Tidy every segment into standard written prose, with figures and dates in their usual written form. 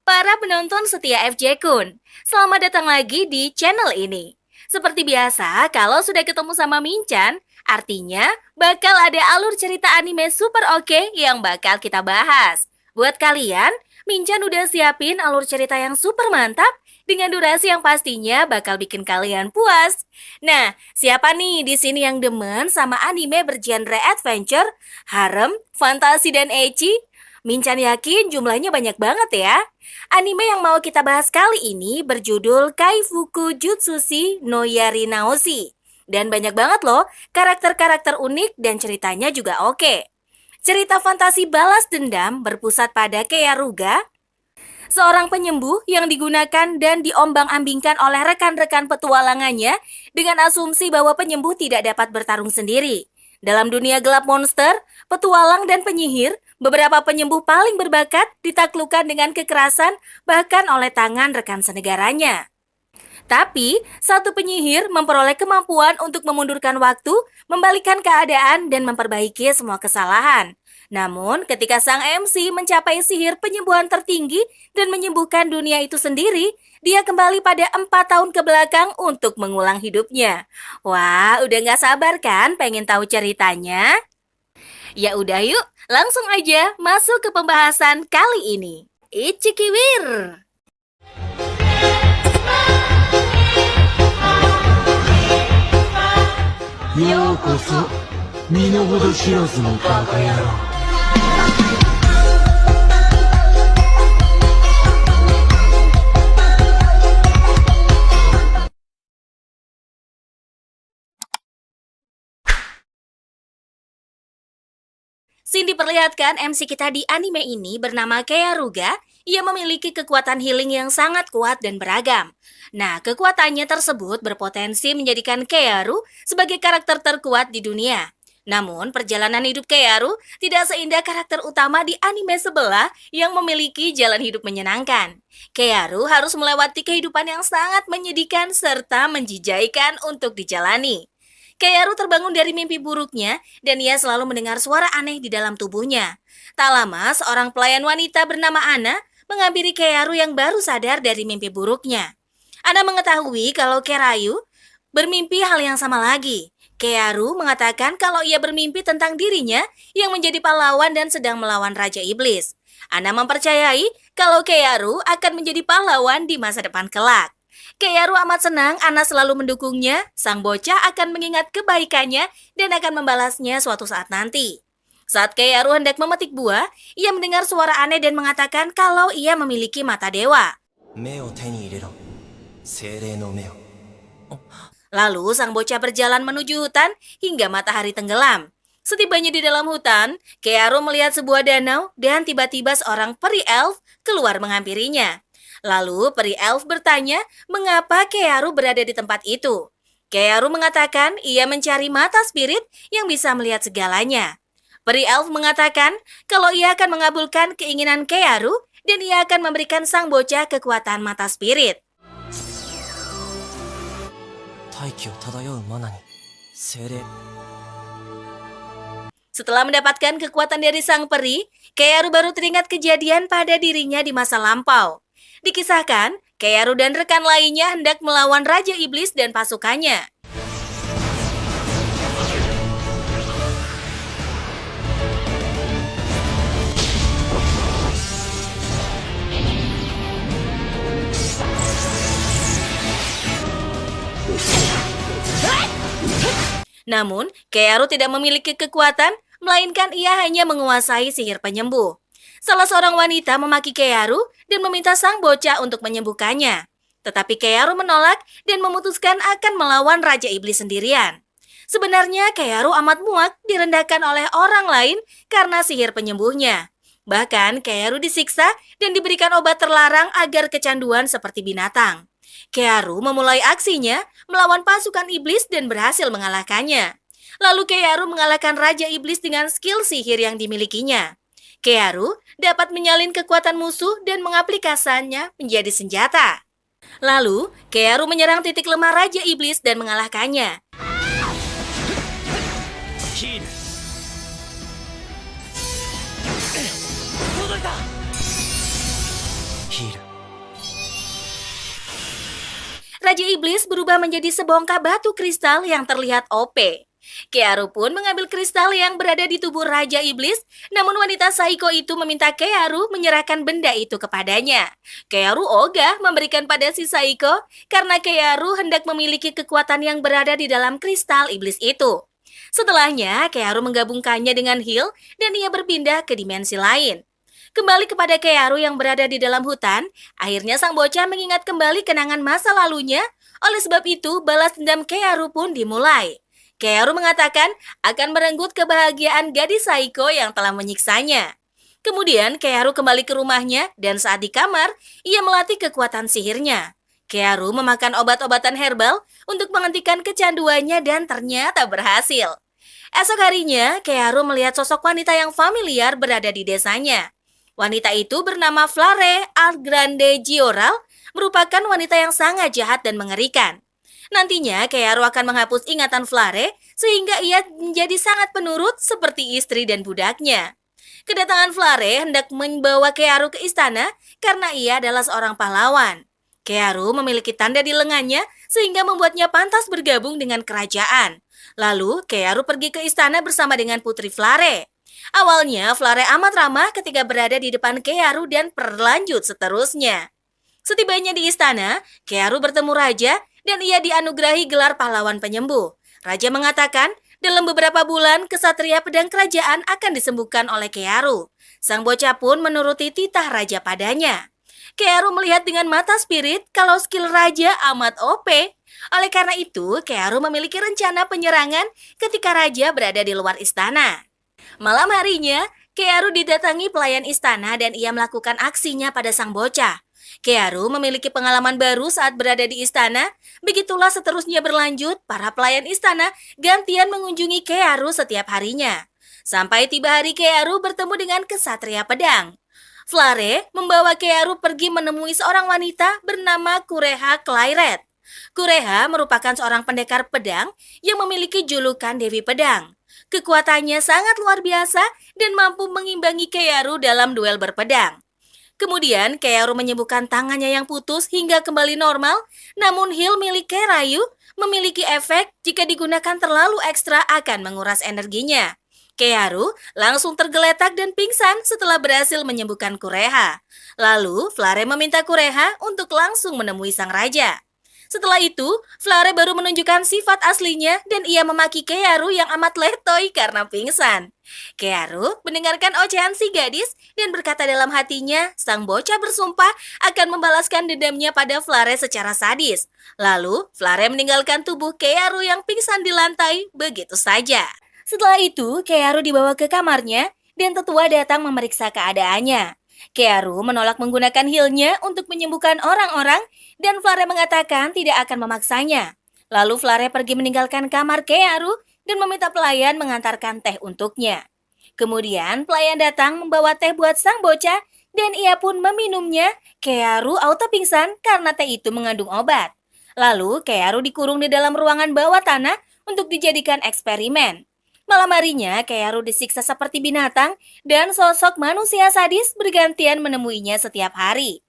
para penonton setia FJ Kun. Selamat datang lagi di channel ini. Seperti biasa, kalau sudah ketemu sama Minchan, artinya bakal ada alur cerita anime super oke yang bakal kita bahas. Buat kalian, Minchan udah siapin alur cerita yang super mantap dengan durasi yang pastinya bakal bikin kalian puas. Nah, siapa nih di sini yang demen sama anime bergenre adventure, harem, fantasi dan ecchi? Minchan yakin jumlahnya banyak banget ya. Anime yang mau kita bahas kali ini berjudul Kaifuku Jutsushi no Yari Naoshi. Dan banyak banget loh karakter-karakter unik dan ceritanya juga oke. Cerita fantasi balas dendam berpusat pada Keiaruga, seorang penyembuh yang digunakan dan diombang-ambingkan oleh rekan-rekan petualangannya dengan asumsi bahwa penyembuh tidak dapat bertarung sendiri. Dalam dunia gelap monster, petualang dan penyihir, beberapa penyembuh paling berbakat ditaklukkan dengan kekerasan bahkan oleh tangan rekan senegaranya. Tapi, satu penyihir memperoleh kemampuan untuk memundurkan waktu, membalikan keadaan, dan memperbaiki semua kesalahan. Namun, ketika sang MC mencapai sihir penyembuhan tertinggi dan menyembuhkan dunia itu sendiri, dia kembali pada 4 tahun ke belakang untuk mengulang hidupnya. Wah, udah gak sabar kan pengen tahu ceritanya? Ya udah yuk, langsung aja masuk ke pembahasan kali ini. Ichikiwir! ようこそ身の程知らずのバカ野郎。Scene diperlihatkan MC kita di anime ini bernama Keiaruga. Ia memiliki kekuatan healing yang sangat kuat dan beragam. Nah, kekuatannya tersebut berpotensi menjadikan Keiaru sebagai karakter terkuat di dunia. Namun, perjalanan hidup Keiaru tidak seindah karakter utama di anime sebelah yang memiliki jalan hidup menyenangkan. Keiaru harus melewati kehidupan yang sangat menyedihkan serta menjijaikan untuk dijalani. Keiaru terbangun dari mimpi buruknya dan ia selalu mendengar suara aneh di dalam tubuhnya. Tak lama, seorang pelayan wanita bernama Ana menghampiri Keiaru yang baru sadar dari mimpi buruknya. Ana mengetahui kalau Kerayu bermimpi hal yang sama lagi. Keiaru mengatakan kalau ia bermimpi tentang dirinya yang menjadi pahlawan dan sedang melawan Raja Iblis. Ana mempercayai kalau Keiaru akan menjadi pahlawan di masa depan kelak. Keiaru amat senang Ana selalu mendukungnya, sang bocah akan mengingat kebaikannya dan akan membalasnya suatu saat nanti. Saat Keiaru hendak memetik buah, ia mendengar suara aneh dan mengatakan kalau ia memiliki mata dewa. Lalu sang bocah berjalan menuju hutan hingga matahari tenggelam. Setibanya di dalam hutan, Keiaru melihat sebuah danau dan tiba-tiba seorang peri elf keluar menghampirinya. Lalu peri elf bertanya mengapa Keiaru berada di tempat itu. Keiaru mengatakan ia mencari mata spirit yang bisa melihat segalanya. Peri elf mengatakan kalau ia akan mengabulkan keinginan Keiaru dan ia akan memberikan sang bocah kekuatan mata spirit. Setelah mendapatkan kekuatan dari sang peri, Keiaru baru teringat kejadian pada dirinya di masa lampau. Dikisahkan, Keiaru dan rekan lainnya hendak melawan Raja Iblis dan pasukannya. Namun, Keiaru tidak memiliki kekuatan, melainkan ia hanya menguasai sihir penyembuh. Salah seorang wanita memaki Keiaru dan meminta sang bocah untuk menyembuhkannya. Tetapi Keiaru menolak dan memutuskan akan melawan Raja Iblis sendirian. Sebenarnya Keiaru amat muak direndahkan oleh orang lain karena sihir penyembuhnya. Bahkan Keiaru disiksa dan diberikan obat terlarang agar kecanduan seperti binatang. Keiaru memulai aksinya melawan pasukan iblis dan berhasil mengalahkannya. Lalu Keiaru mengalahkan Raja Iblis dengan skill sihir yang dimilikinya. Keiaru dapat menyalin kekuatan musuh dan mengaplikasikannya menjadi senjata. Lalu, Keiaru menyerang titik lemah Raja Iblis dan mengalahkannya. ヒール Raja Iblis berubah menjadi sebongkah batu kristal yang terlihat OP. Kearu pun mengambil kristal yang berada di tubuh Raja Iblis, namun wanita Saiko itu meminta Kearu menyerahkan benda itu kepadanya. Kearu ogah memberikan pada si Saiko karena Kearu hendak memiliki kekuatan yang berada di dalam kristal iblis itu. Setelahnya, Kearu menggabungkannya dengan Hill dan ia berpindah ke dimensi lain. Kembali kepada Kearu yang berada di dalam hutan, akhirnya sang bocah mengingat kembali kenangan masa lalunya. Oleh sebab itu, balas dendam Kearu pun dimulai. Kearu mengatakan akan merenggut kebahagiaan gadis Saiko yang telah menyiksanya. Kemudian Kearu kembali ke rumahnya dan saat di kamar, ia melatih kekuatan sihirnya. Kearu memakan obat-obatan herbal untuk menghentikan kecanduannya dan ternyata berhasil. Esok harinya, Kearu melihat sosok wanita yang familiar berada di desanya. Wanita itu bernama Flare Algrande Gioral, merupakan wanita yang sangat jahat dan mengerikan. Nantinya, Kearu akan menghapus ingatan Flare sehingga ia menjadi sangat penurut seperti istri dan budaknya. Kedatangan Flare hendak membawa Kearu ke istana karena ia adalah seorang pahlawan. Kearu memiliki tanda di lengannya sehingga membuatnya pantas bergabung dengan kerajaan. Lalu, Kearu pergi ke istana bersama dengan putri Flare. Awalnya, Flare amat ramah ketika berada di depan Kearu dan berlanjut seterusnya. Setibanya di istana, Kearu bertemu raja dan ia dianugerahi gelar pahlawan penyembuh. Raja mengatakan, dalam beberapa bulan kesatria pedang kerajaan akan disembuhkan oleh Kearu. Sang bocah pun menuruti titah raja padanya. Kearu melihat dengan mata spirit kalau skill raja amat OP. Oleh karena itu, Kearu memiliki rencana penyerangan ketika raja berada di luar istana. Malam harinya, Kearu didatangi pelayan istana dan ia melakukan aksinya pada sang bocah. Kearu memiliki pengalaman baru saat berada di istana. Begitulah seterusnya berlanjut, para pelayan istana gantian mengunjungi Kearu setiap harinya. Sampai tiba hari Kearu bertemu dengan kesatria pedang. Flare membawa Kearu pergi menemui seorang wanita bernama Kureha Clairet. Kureha merupakan seorang pendekar pedang yang memiliki julukan Dewi Pedang. Kekuatannya sangat luar biasa dan mampu mengimbangi Kearu dalam duel berpedang. Kemudian Kearu menyembuhkan tangannya yang putus hingga kembali normal, namun heal milik Kerayu memiliki efek jika digunakan terlalu ekstra akan menguras energinya. Kearu langsung tergeletak dan pingsan setelah berhasil menyembuhkan Kureha. Lalu Flare meminta Kureha untuk langsung menemui sang raja. Setelah itu, Flare baru menunjukkan sifat aslinya dan ia memaki Kearu yang amat letoy karena pingsan. Kearu mendengarkan ocehan si gadis dan berkata dalam hatinya, sang bocah bersumpah akan membalaskan dendamnya pada Flare secara sadis. Lalu, Flare meninggalkan tubuh Kearu yang pingsan di lantai begitu saja. Setelah itu, Kearu dibawa ke kamarnya dan tetua datang memeriksa keadaannya. Kearu menolak menggunakan heal-nya untuk menyembuhkan orang-orang dan Flare mengatakan tidak akan memaksanya. Lalu Flare pergi meninggalkan kamar Kearu dan meminta pelayan mengantarkan teh untuknya. Kemudian pelayan datang membawa teh buat sang bocah dan ia pun meminumnya. Kearu auto pingsan karena teh itu mengandung obat. Lalu Kearu dikurung di dalam ruangan bawah tanah untuk dijadikan eksperimen. Malam harinya, Kearu disiksa seperti binatang dan sosok manusia sadis bergantian menemuinya setiap hari.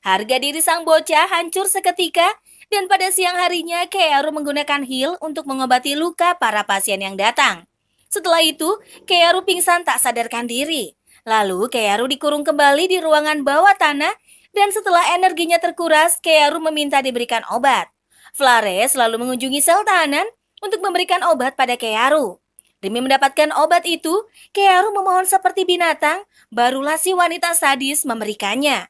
Harga diri sang bocah hancur seketika dan pada siang harinya Kearu menggunakan heal untuk mengobati luka para pasien yang datang. Setelah itu, Kearu pingsan tak sadarkan diri. Lalu Kearu dikurung kembali di ruangan bawah tanah dan setelah energinya terkuras, Kearu meminta diberikan obat. Flare selalu mengunjungi sel tahanan untuk memberikan obat pada Kearu. Demi mendapatkan obat itu, Kearu memohon seperti binatang, barulah si wanita sadis memberikannya.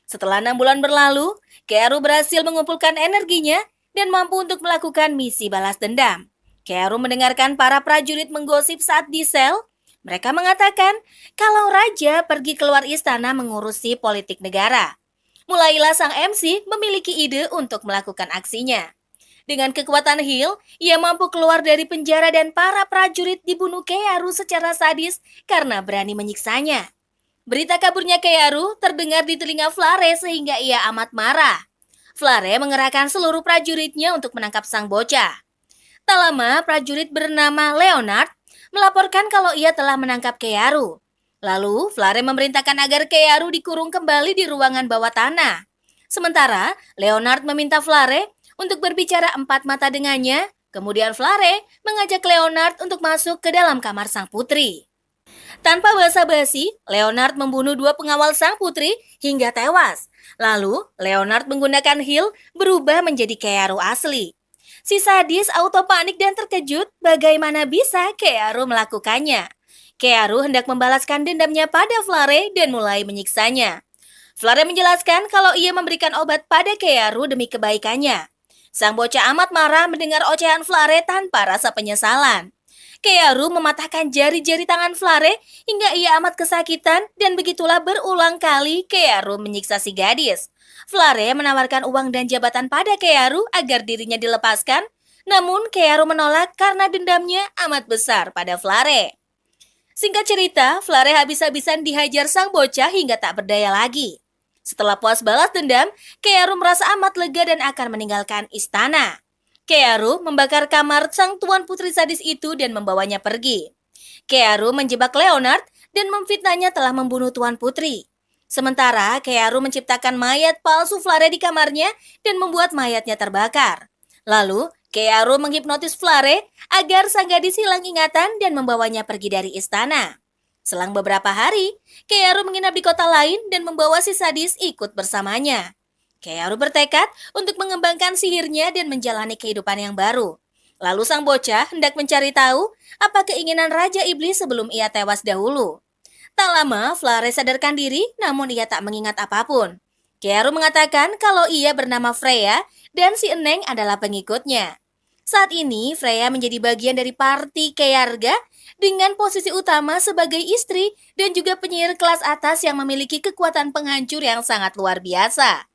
Setelah 6 bulan berlalu, Kearu berhasil mengumpulkan energinya dan mampu untuk melakukan misi balas dendam. Kearu mendengarkan para prajurit menggosip saat di sel. Mereka mengatakan kalau raja pergi keluar istana mengurusi politik negara. Mulailah sang MC memiliki ide untuk melakukan aksinya. Dengan kekuatan heal, ia mampu keluar dari penjara dan para prajurit dibunuh Kearu secara sadis karena berani menyiksanya. Berita kaburnya Kearu terdengar di telinga Flare sehingga ia amat marah. Flare mengerahkan seluruh prajuritnya untuk menangkap sang bocah. Tak lama, prajurit bernama Leonard melaporkan kalau ia telah menangkap Kearu. Lalu, Flare memerintahkan agar Kearu dikurung kembali di ruangan bawah tanah. Sementara, Leonard meminta Flare untuk berbicara empat mata dengannya. Kemudian Flare mengajak Leonard untuk masuk ke dalam kamar sang putri. Tanpa basa-basi, Leonard membunuh dua pengawal sang putri hingga tewas. Lalu, Leonard menggunakan heal berubah menjadi Kearu asli. Si sadis auto panik dan terkejut bagaimana bisa Kearu melakukannya. Kearu hendak membalaskan dendamnya pada Flare dan mulai menyiksanya. Flare menjelaskan kalau ia memberikan obat pada Kearu demi kebaikannya. Sang bocah amat marah mendengar ocehan Flare tanpa rasa penyesalan. Kearu mematahkan jari-jari tangan Flare hingga ia amat kesakitan dan begitulah berulang kali Kearu menyiksa si gadis. Flare menawarkan uang dan jabatan pada Kearu agar dirinya dilepaskan, namun Kearu menolak karena dendamnya amat besar pada Flare. Singkat cerita, Flare habis-habisan dihajar sang bocah hingga tak berdaya lagi. Setelah puas balas dendam, Kearu merasa amat lega dan akan meninggalkan istana. Kearu membakar kamar sang tuan putri sadis itu dan membawanya pergi. Kearu menjebak Leonard dan memfitnahnya telah membunuh tuan putri. Sementara Kearu menciptakan mayat palsu Flare di kamarnya dan membuat mayatnya terbakar. Lalu, Kearu menghipnotis Flare agar sang gadis hilang ingatan dan membawanya pergi dari istana. Selang beberapa hari, Kearu menginap di kota lain dan membawa si sadis ikut bersamanya. Kearu bertekad untuk mengembangkan sihirnya dan menjalani kehidupan yang baru. Lalu sang bocah hendak mencari tahu apa keinginan Raja Iblis sebelum ia tewas dahulu. Tak lama, Flare sadarkan diri namun ia tak mengingat apapun. Kearu mengatakan kalau ia bernama Freya dan si Eneng adalah pengikutnya. Saat ini, Freya menjadi bagian dari party Keyarga dengan posisi utama sebagai istri dan juga penyihir kelas atas yang memiliki kekuatan penghancur yang sangat luar biasa.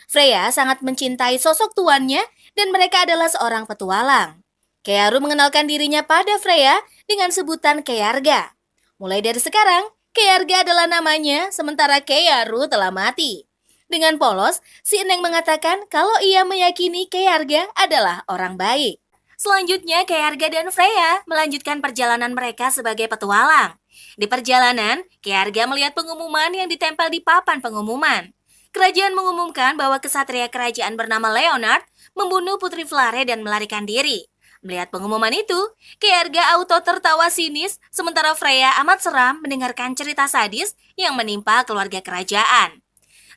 Freya sangat mencintai sosok tuannya dan mereka adalah seorang petualang. Kearu mengenalkan dirinya pada Freya dengan sebutan Keyarga. Mulai dari sekarang, Keyarga adalah namanya, sementara Kearu telah mati. Dengan polos, si Eneng mengatakan kalau ia meyakini Keyarga adalah orang baik. Selanjutnya, Keyarga dan Freya melanjutkan perjalanan mereka sebagai petualang. Di perjalanan, Keyarga melihat pengumuman yang ditempel di papan pengumuman. Kerajaan mengumumkan bahwa kesatria kerajaan bernama Leonard membunuh Putri Flare dan melarikan diri. Melihat pengumuman itu, Keyarga auto tertawa sinis, sementara Freya amat seram mendengarkan cerita sadis yang menimpa keluarga kerajaan.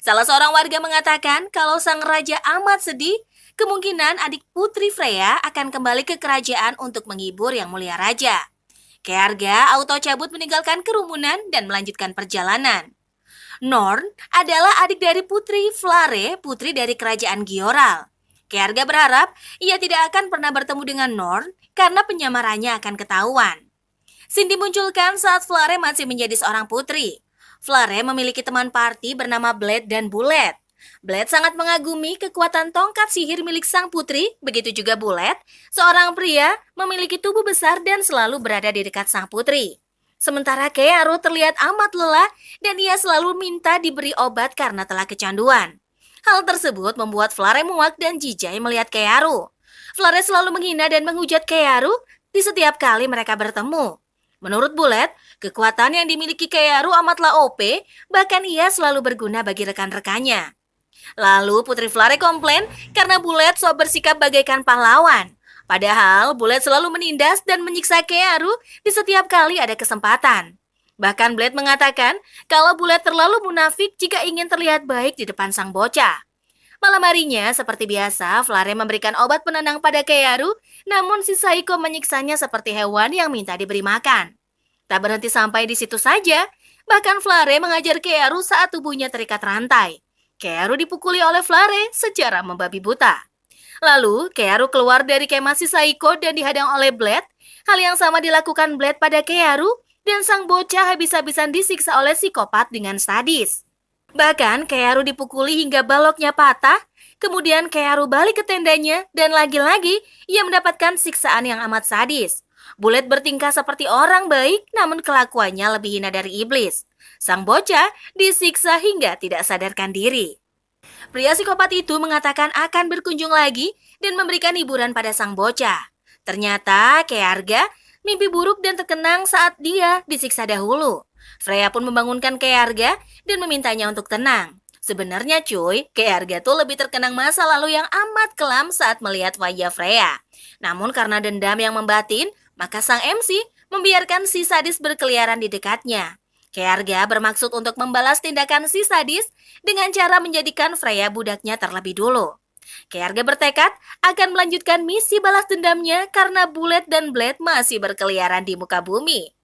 Salah seorang warga mengatakan kalau sang raja amat sedih, kemungkinan adik Putri Freya akan kembali ke kerajaan untuk menghibur yang mulia raja. Keyarga auto cabut meninggalkan kerumunan dan melanjutkan perjalanan. Norn adalah adik dari Putri Flare, putri dari kerajaan Gioral. Keyarga berharap ia tidak akan pernah bertemu dengan Norn karena penyamarannya akan ketahuan. Scene dimunculkan saat Flare masih menjadi seorang putri. Flare memiliki teman party bernama Blade dan Bullet. Blade sangat mengagumi kekuatan tongkat sihir milik sang putri, begitu juga Bullet, seorang pria memiliki tubuh besar dan selalu berada di dekat sang putri. Sementara Kearu terlihat amat lelah dan ia selalu minta diberi obat karena telah kecanduan. Hal tersebut membuat Flare muak dan jijai melihat Kearu. Flare selalu menghina dan menghujat Kearu di setiap kali mereka bertemu. Menurut Bullet, kekuatan yang dimiliki Kearu amatlah OP, bahkan ia selalu berguna bagi rekan-rekannya. Lalu Putri Flare komplain karena Bullet sok bersikap bagaikan pahlawan. Padahal Bullet selalu menindas dan menyiksa Kearu di setiap kali ada kesempatan. Bahkan Blade mengatakan kalau Bullet terlalu munafik jika ingin terlihat baik di depan sang bocah. Malam harinya, seperti biasa, Flare memberikan obat penenang pada Kearu, namun si Saiko menyiksanya seperti hewan yang minta diberi makan. Tak berhenti sampai di situ saja, bahkan Flare mengajar Kearu saat tubuhnya terikat rantai. Kearu dipukuli oleh Flare secara membabi buta. Lalu, Kearu keluar dari kemah si Saiko dan dihadang oleh Blade. Hal yang sama dilakukan Blade pada Kearu, dan sang bocah habis-habisan disiksa oleh psikopat dengan sadis. Bahkan, Kearu dipukuli hingga baloknya patah, kemudian Kearu balik ke tendanya, dan lagi-lagi ia mendapatkan siksaan yang amat sadis. Bullet bertingkah seperti orang baik, namun kelakuannya lebih hina dari iblis. Sang bocah disiksa hingga tidak sadarkan diri. Pria psikopat itu mengatakan akan berkunjung lagi dan memberikan hiburan pada sang bocah. Ternyata Keyarga mimpi buruk dan terkenang saat dia disiksa dahulu. Freya pun membangunkan Kearga dan memintanya untuk tenang. Sebenarnya cuy, Kearga tuh lebih terkenang masa lalu yang amat kelam saat melihat wajah Freya. Namun karena dendam yang membatin, maka sang MC membiarkan si sadis berkeliaran di dekatnya. Kearga bermaksud untuk membalas tindakan si sadis dengan cara menjadikan Freya budaknya terlebih dulu. Kearga bertekad akan melanjutkan misi balas dendamnya karena Bullet dan Blade masih berkeliaran di muka bumi.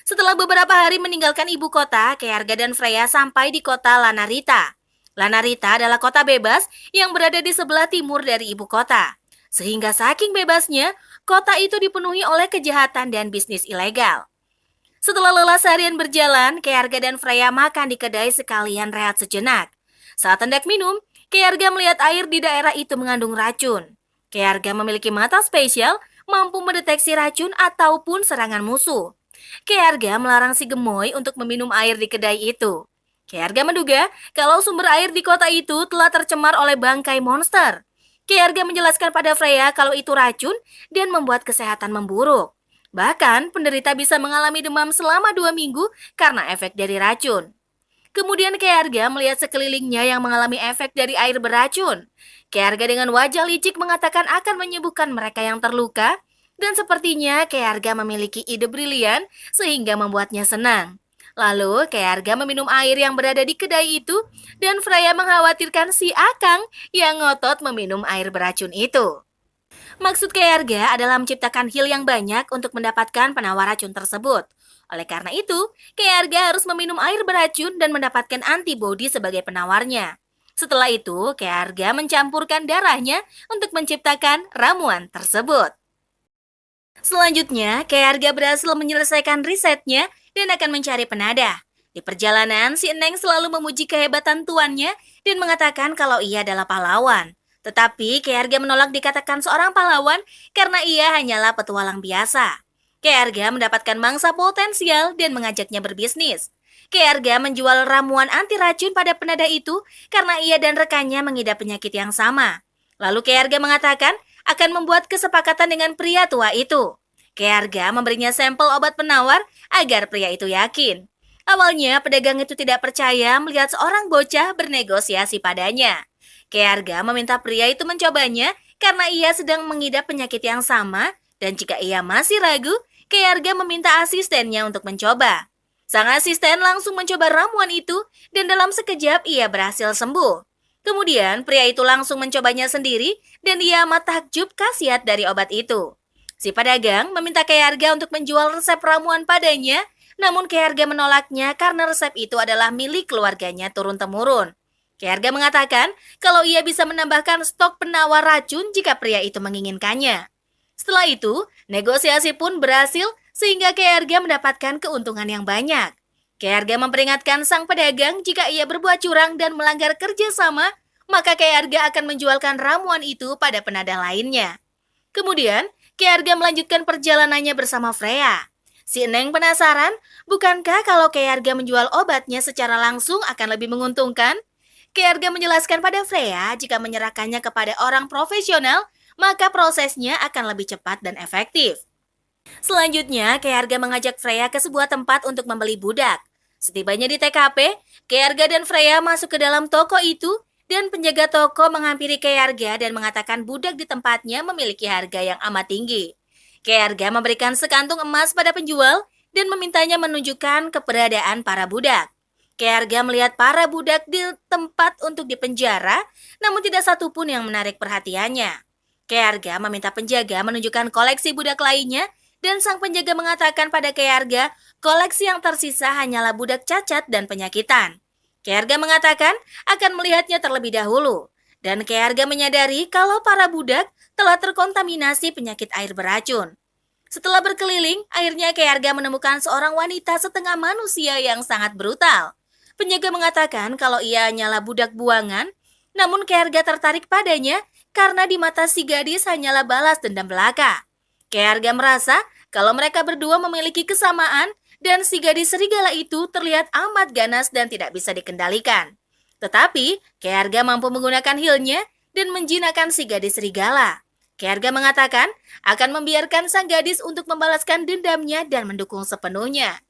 Setelah beberapa hari meninggalkan ibu kota, Kearga dan Freya sampai di kota Lanarita. Lanarita adalah kota bebas yang berada di sebelah timur dari ibu kota. Sehingga saking bebasnya, kota itu dipenuhi oleh kejahatan dan bisnis ilegal. Setelah lelah seharian berjalan, Kearga dan Freya makan di kedai sekalian rehat sejenak. Saat hendak minum, Kearga melihat air di daerah itu mengandung racun. Kearga memiliki mata spesial, mampu mendeteksi racun ataupun serangan musuh. Kearga melarang si gemoy untuk meminum air di kedai itu. Kearga menduga kalau sumber air di kota itu telah tercemar oleh bangkai monster. Kearga menjelaskan pada Freya kalau itu racun dan membuat kesehatan memburuk. Bahkan penderita bisa mengalami demam selama 2 minggu karena efek dari racun. Kemudian Kearga melihat sekelilingnya yang mengalami efek dari air beracun. Kearga dengan wajah licik mengatakan akan menyembuhkan mereka yang terluka. Dan sepertinya Kearga memiliki ide brilian sehingga membuatnya senang. Lalu Kearga meminum air yang berada di kedai itu dan Freya mengkhawatirkan si Akang yang ngotot meminum air beracun itu. Maksud Kearga adalah menciptakan heal yang banyak untuk mendapatkan penawar racun tersebut. Oleh karena itu, Kearga harus meminum air beracun dan mendapatkan antibodi sebagai penawarnya. Setelah itu, Kearga mencampurkan darahnya untuk menciptakan ramuan tersebut. Selanjutnya, Kearga berhasil menyelesaikan risetnya dan akan mencari penadah. Di perjalanan, si Eneng selalu memuji kehebatan tuannya dan mengatakan kalau ia adalah pahlawan. Tetapi Kearga menolak dikatakan seorang pahlawan karena ia hanyalah petualang biasa. Kearga mendapatkan mangsa potensial dan mengajaknya berbisnis. Kearga menjual ramuan anti racun pada penadah itu karena ia dan rekannya mengidap penyakit yang sama. Lalu Kearga mengatakan akan membuat kesepakatan dengan pria tua itu. Kearga memberinya sampel obat penawar agar pria itu yakin. Awalnya pedagang itu tidak percaya melihat seorang bocah bernegosiasi padanya. Kearga meminta pria itu mencobanya karena ia sedang mengidap penyakit yang sama dan jika ia masih ragu, Kearga meminta asistennya untuk mencoba. Sang asisten langsung mencoba ramuan itu dan dalam sekejap ia berhasil sembuh. Kemudian pria itu langsung mencobanya sendiri dan ia amat takjub khasiat dari obat itu. Si pedagang meminta Kearga untuk menjual resep ramuan padanya, namun Kearga menolaknya karena resep itu adalah milik keluarganya turun-temurun. Kearga mengatakan kalau ia bisa menambahkan stok penawar racun jika pria itu menginginkannya. Setelah itu, negosiasi pun berhasil sehingga Kearga mendapatkan keuntungan yang banyak. Kearga memperingatkan sang pedagang jika ia berbuat curang dan melanggar kerjasama, maka Kearga akan menjualkan ramuan itu pada penadah lainnya. Kemudian, Kearga melanjutkan perjalanannya bersama Freya. Si Eneng penasaran, bukankah kalau Kearga menjual obatnya secara langsung akan lebih menguntungkan? Kearga menjelaskan pada Freya jika menyerahkannya kepada orang profesional, maka prosesnya akan lebih cepat dan efektif. Selanjutnya, Kearga mengajak Freya ke sebuah tempat untuk membeli budak. Setibanya di TKP, Kearga dan Freya masuk ke dalam toko itu dan penjaga toko menghampiri Kearga dan mengatakan budak di tempatnya memiliki harga yang amat tinggi. Kearga memberikan sekantung emas pada penjual dan memintanya menunjukkan keberadaan para budak. Kearga melihat para budak di tempat untuk dipenjara, namun tidak satu pun yang menarik perhatiannya. Kearga meminta penjaga menunjukkan koleksi budak lainnya dan sang penjaga mengatakan pada Kearga koleksi yang tersisa hanyalah budak cacat dan penyakitan. Kearga mengatakan akan melihatnya terlebih dahulu, dan Kearga menyadari kalau para budak telah terkontaminasi penyakit air beracun. Setelah berkeliling, akhirnya Kearga menemukan seorang wanita setengah manusia yang sangat brutal. Penjaga mengatakan kalau ia hanyalah budak buangan, namun Kearga tertarik padanya karena di mata si gadis hanyalah balas dendam belaka. Kearga merasa kalau mereka berdua memiliki kesamaan, dan si gadis serigala itu terlihat amat ganas dan tidak bisa dikendalikan. Tetapi, Kearga mampu menggunakan healnya dan menjinakkan si gadis serigala. Kearga mengatakan akan membiarkan sang gadis untuk membalaskan dendamnya dan mendukung sepenuhnya.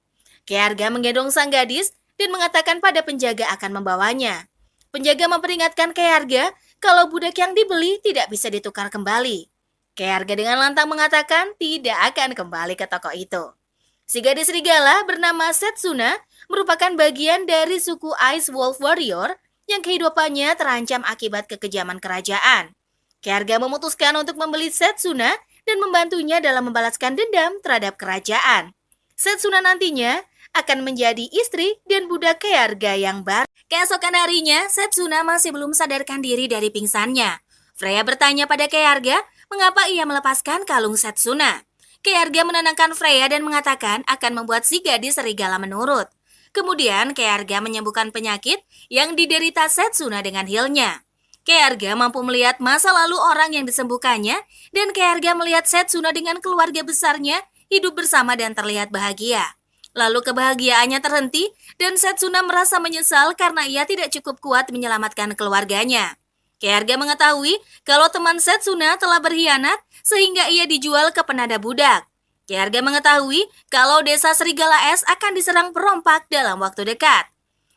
Kearga menggendong sang gadis dan mengatakan pada penjaga akan membawanya. Penjaga memperingatkan Kearga kalau budak yang dibeli tidak bisa ditukar kembali. Kearga dengan lantang mengatakan tidak akan kembali ke toko itu. Si gadis serigala bernama Setsuna merupakan bagian dari suku Ice Wolf Warrior yang kehidupannya terancam akibat kekejaman kerajaan. Kearga memutuskan untuk membeli Setsuna dan membantunya dalam membalaskan dendam terhadap kerajaan. Setsuna nantinya akan menjadi istri dan budak Kearga yang baru. Keesokan harinya, Setsuna masih belum sadarkan diri dari pingsannya. Freya bertanya pada Kearga mengapa ia melepaskan kalung Setsuna. Kearga menenangkan Freya dan mengatakan akan membuat si gadis serigala menurut. Kemudian Kearga menyembuhkan penyakit yang diderita Setsuna dengan healnya. Kearga mampu melihat masa lalu orang yang disembuhkannya dan Kearga melihat Setsuna dengan keluarga besarnya hidup bersama dan terlihat bahagia. Lalu kebahagiaannya terhenti dan Setsuna merasa menyesal karena ia tidak cukup kuat menyelamatkan keluarganya. Kearga mengetahui kalau teman Setsuna telah berkhianat sehingga ia dijual ke penada budak. Kearga mengetahui kalau desa Serigala Es akan diserang perompak dalam waktu dekat.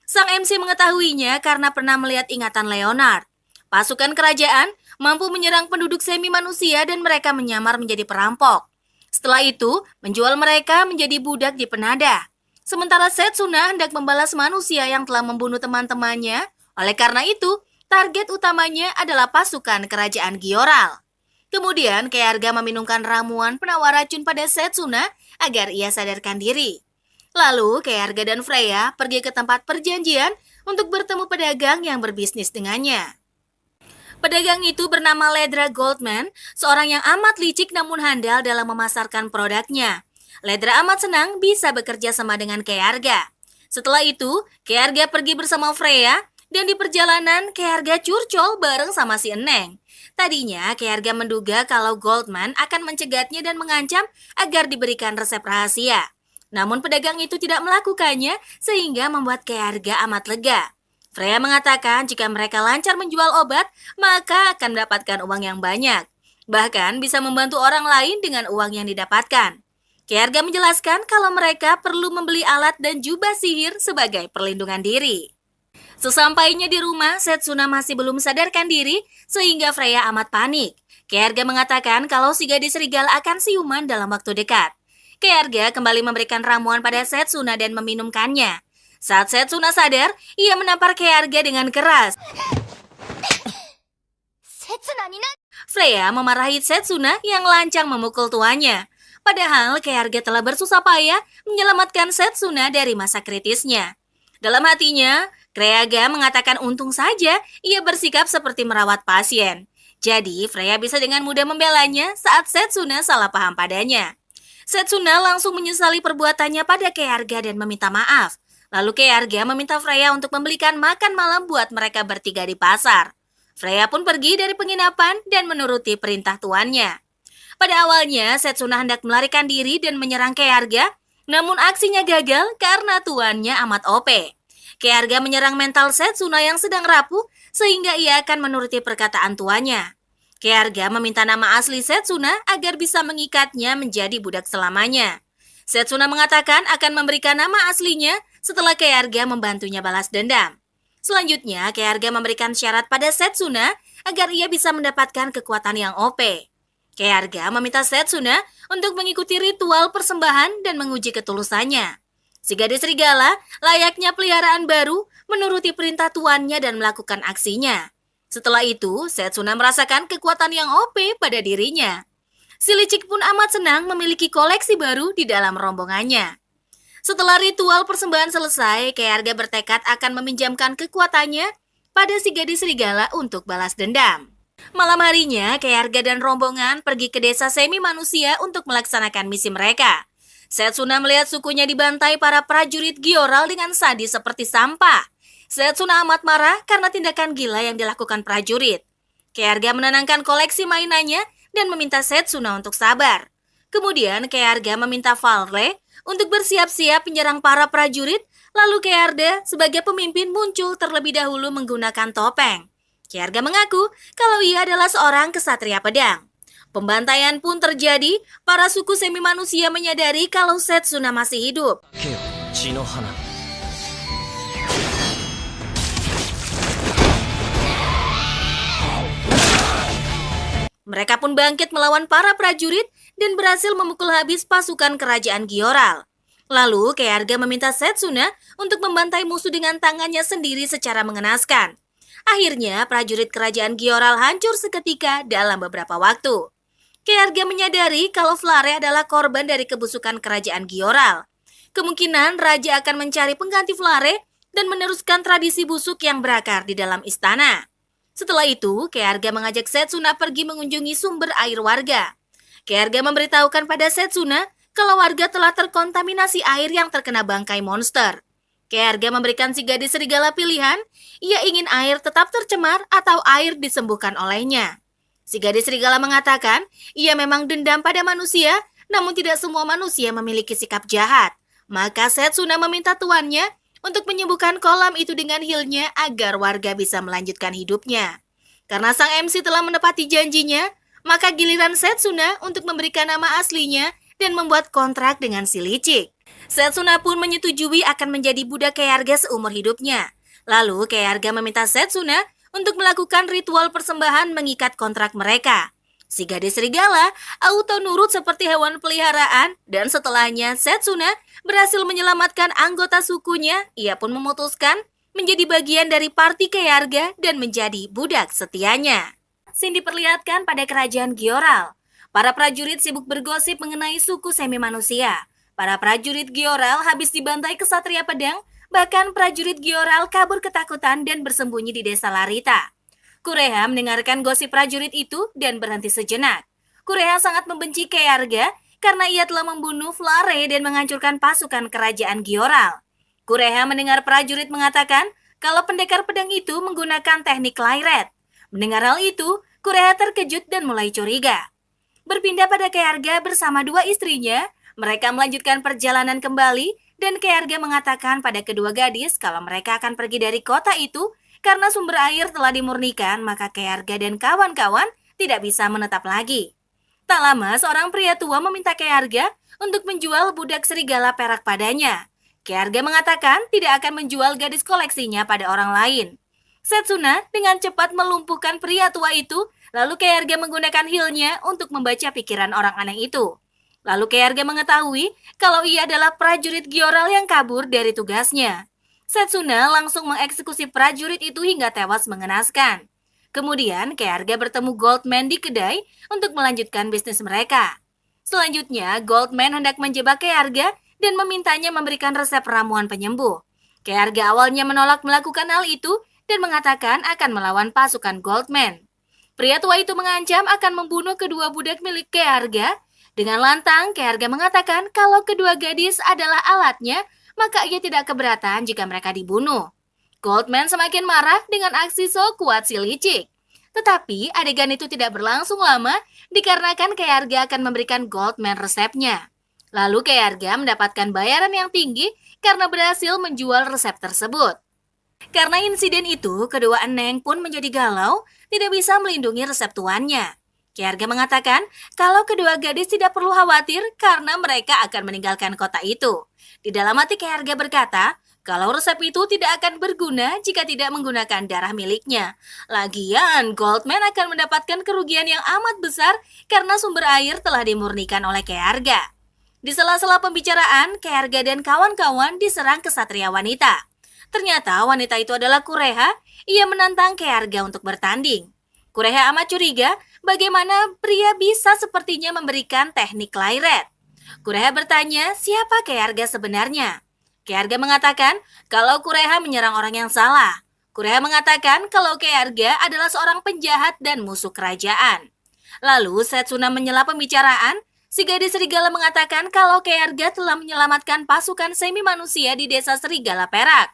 Sang MC mengetahuinya karena pernah melihat ingatan Leonard. Pasukan kerajaan mampu menyerang penduduk semi manusia dan mereka menyamar menjadi perampok. Setelah itu, menjual mereka menjadi budak di penada. Sementara Setsuna hendak membalas manusia yang telah membunuh teman-temannya. Oleh karena itu, target utamanya adalah pasukan kerajaan Gyoral. Kemudian, Kearga meminumkan ramuan penawar racun pada Setsuna agar ia sadarkan diri. Lalu, Kearga dan Freya pergi ke tempat perjanjian untuk bertemu pedagang yang berbisnis dengannya. Pedagang itu bernama Ledra Goldman, seorang yang amat licik namun handal dalam memasarkan produknya. Ledra amat senang bisa bekerja sama dengan Kearga. Setelah itu, Kearga pergi bersama Freya dan di perjalanan Kearga curcol bareng sama si Eneng. Tadinya Kearga menduga kalau Goldman akan mencegatnya dan mengancam agar diberikan resep rahasia. Namun pedagang itu tidak melakukannya sehingga membuat Kearga amat lega. Freya mengatakan jika mereka lancar menjual obat, maka akan mendapatkan uang yang banyak. Bahkan bisa membantu orang lain dengan uang yang didapatkan. Kearga menjelaskan kalau mereka perlu membeli alat dan jubah sihir sebagai perlindungan diri. Sesampainya di rumah, Setsuna masih belum sadarkan diri sehingga Freya amat panik. Kearga mengatakan kalau si gadis serigala akan siuman dalam waktu dekat. Kearga kembali memberikan ramuan pada Setsuna dan meminumkannya. Saat Setsuna sadar, ia menampar Kearga dengan keras. Freya memarahi Setsuna yang lancang memukul tuannya. Padahal Kearga telah bersusah payah menyelamatkan Setsuna dari masa kritisnya. Dalam hatinya, Kearga mengatakan untung saja ia bersikap seperti merawat pasien. Jadi, Freya bisa dengan mudah membelanya saat Setsuna salah paham padanya. Setsuna langsung menyesali perbuatannya pada Kearga dan meminta maaf. Lalu Kearga meminta Freya untuk membelikan makan malam buat mereka bertiga di pasar. Freya pun pergi dari penginapan dan menuruti perintah tuannya. Pada awalnya, Setsuna hendak melarikan diri dan menyerang Kearga, namun aksinya gagal karena tuannya amat OP. Kearga menyerang mental Setsuna yang sedang rapuh sehingga ia akan menuruti perkataan tuannya. Kearga meminta nama asli Setsuna agar bisa mengikatnya menjadi budak selamanya. Setsuna mengatakan akan memberikan nama aslinya setelah Kearga membantunya balas dendam. Selanjutnya, Kearga memberikan syarat pada Setsuna agar ia bisa mendapatkan kekuatan yang OP. Kearga meminta Setsuna untuk mengikuti ritual persembahan dan menguji ketulusannya. Si gadis serigala layaknya peliharaan baru menuruti perintah tuannya dan melakukan aksinya. Setelah itu, Setsuna merasakan kekuatan yang OP pada dirinya. Si licik pun amat senang memiliki koleksi baru di dalam rombongannya. Setelah ritual persembahan selesai, Kearga bertekad akan meminjamkan kekuatannya pada si gadis serigala untuk balas dendam. Malam harinya, Kearga dan rombongan pergi ke desa semi manusia untuk melaksanakan misi mereka. Setsuna melihat sukunya dibantai para prajurit Gyoral dengan sadis seperti sampah. Setsuna amat marah karena tindakan gila yang dilakukan prajurit. Kearga menenangkan koleksi mainannya dan meminta Setsuna untuk sabar. Kemudian Kearga meminta Valre untuk bersiap-siap menyerang para prajurit, lalu Kearga sebagai pemimpin muncul terlebih dahulu menggunakan topeng. Kearga mengaku kalau ia adalah seorang kesatria pedang. Pembantaian pun terjadi, para suku semi manusia menyadari kalau Setsuna masih hidup. 血の花。 Mereka pun bangkit melawan para prajurit dan berhasil memukul habis pasukan kerajaan Gyoral. Lalu Keyarga meminta Setsuna untuk membantai musuh dengan tangannya sendiri secara mengenaskan. Akhirnya prajurit kerajaan Gyoral hancur seketika dalam beberapa waktu. Keyarga menyadari kalau Flare adalah korban dari kebusukan kerajaan Gyoral. Kemungkinan raja akan mencari pengganti Flare dan meneruskan tradisi busuk yang berakar di dalam istana. Setelah itu, Keyarga mengajak Setsuna pergi mengunjungi sumber air warga. Keyarga memberitahukan pada Setsuna kalau warga telah terkontaminasi air yang terkena bangkai monster. Keyarga memberikan si gadis serigala pilihan, ia ingin air tetap tercemar atau air disembuhkan olehnya. Si gadis serigala mengatakan, ia memang dendam pada manusia, namun tidak semua manusia memiliki sikap jahat. Maka Setsuna meminta tuannya untuk menyembuhkan kolam itu dengan healnya agar warga bisa melanjutkan hidupnya. Karena sang MC telah menepati janjinya, maka giliran Setsuna untuk memberikan nama aslinya dan membuat kontrak dengan si licik. Setsuna pun menyetujui akan menjadi budak Keyarga seumur hidupnya. Lalu Keyarga meminta Setsuna untuk melakukan ritual persembahan mengikat kontrak mereka. Si gadis serigala auto nurut seperti hewan peliharaan dan setelahnya Setsuna berhasil menyelamatkan anggota sukunya, ia pun memutuskan menjadi bagian dari parti Keyarga dan menjadi budak setianya. Scene diperlihatkan pada kerajaan Gyoral. Para prajurit sibuk bergosip mengenai suku semi manusia. Para prajurit Gyoral habis dibantai kesatria pedang, bahkan prajurit Gyoral kabur ketakutan dan bersembunyi di desa Larita. Kureha mendengarkan gosip prajurit itu dan berhenti sejenak. Kureha sangat membenci Keyarga karena ia telah membunuh Flare dan menghancurkan pasukan kerajaan Gyoral. Kureha mendengar prajurit mengatakan kalau pendekar pedang itu menggunakan teknik Lairet. Mendengar hal itu, Kureha terkejut dan mulai curiga. Berpindah pada Keyarga bersama dua istrinya, mereka melanjutkan perjalanan kembali dan Keyarga mengatakan pada kedua gadis kalau mereka akan pergi dari kota itu karena sumber air telah dimurnikan, maka Keyarga dan kawan-kawan tidak bisa menetap lagi. Tak lama, seorang pria tua meminta Keyarga untuk menjual budak serigala perak padanya. Keyarga mengatakan tidak akan menjual gadis koleksinya pada orang lain. Setsuna dengan cepat melumpuhkan pria tua itu, lalu Keyarga menggunakan healnya untuk membaca pikiran orang aneh itu. Lalu Keyarga mengetahui kalau ia adalah prajurit Gyoral yang kabur dari tugasnya. Setsuna langsung mengeksekusi prajurit itu hingga tewas mengenaskan. Kemudian Keyarga bertemu Goldman di kedai untuk melanjutkan bisnis mereka. Selanjutnya, Goldman hendak menjebak Keyarga dan memintanya memberikan resep ramuan penyembuh. Keyarga awalnya menolak melakukan hal itu dan mengatakan akan melawan pasukan Goldman. Pria tua itu mengancam akan membunuh kedua budak milik Keyarga. Dengan lantang, Keyarga mengatakan kalau kedua gadis adalah alatnya, maka ia tidak keberatan jika mereka dibunuh. Goldman semakin marah dengan aksi so kuat si licik. Tetapi adegan itu tidak berlangsung lama dikarenakan Keyarga akan memberikan Goldman resepnya. Lalu Keyarga mendapatkan bayaran yang tinggi karena berhasil menjual resep tersebut. Karena insiden itu, kedua eneng pun menjadi galau, tidak bisa melindungi resep tuannya. Keyarga mengatakan kalau kedua gadis tidak perlu khawatir karena mereka akan meninggalkan kota itu. Di dalam hati Keyarga berkata kalau resep itu tidak akan berguna jika tidak menggunakan darah miliknya. Lagian, Goldman akan mendapatkan kerugian yang amat besar karena sumber air telah dimurnikan oleh Keyarga. Di sela-sela pembicaraan, Keyarga dan kawan-kawan diserang kesatria wanita. Ternyata wanita itu adalah Kureha, ia menantang Keyarga untuk bertanding. Kureha amat curiga bagaimana pria bisa sepertinya memberikan teknik Lairet. Kureha bertanya siapa Keyarga sebenarnya. Keyarga mengatakan kalau Kureha menyerang orang yang salah. Kureha mengatakan kalau Keyarga adalah seorang penjahat dan musuh kerajaan. Lalu Setsuna menyela pembicaraan. Si gadis serigala mengatakan kalau Keyarga telah menyelamatkan pasukan semi manusia di desa Serigala Perak.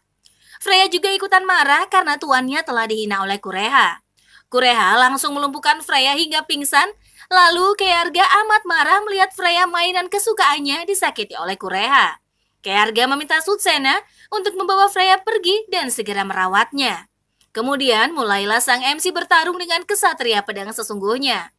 Freya juga ikutan marah karena tuannya telah dihina oleh Kureha. Kureha langsung melumpuhkan Freya hingga pingsan, lalu Keyarga amat marah melihat Freya mainan kesukaannya disakiti oleh Kureha. Keyarga meminta Sutsena untuk membawa Freya pergi dan segera merawatnya. Kemudian mulailah sang MC bertarung dengan kesatria pedang sesungguhnya.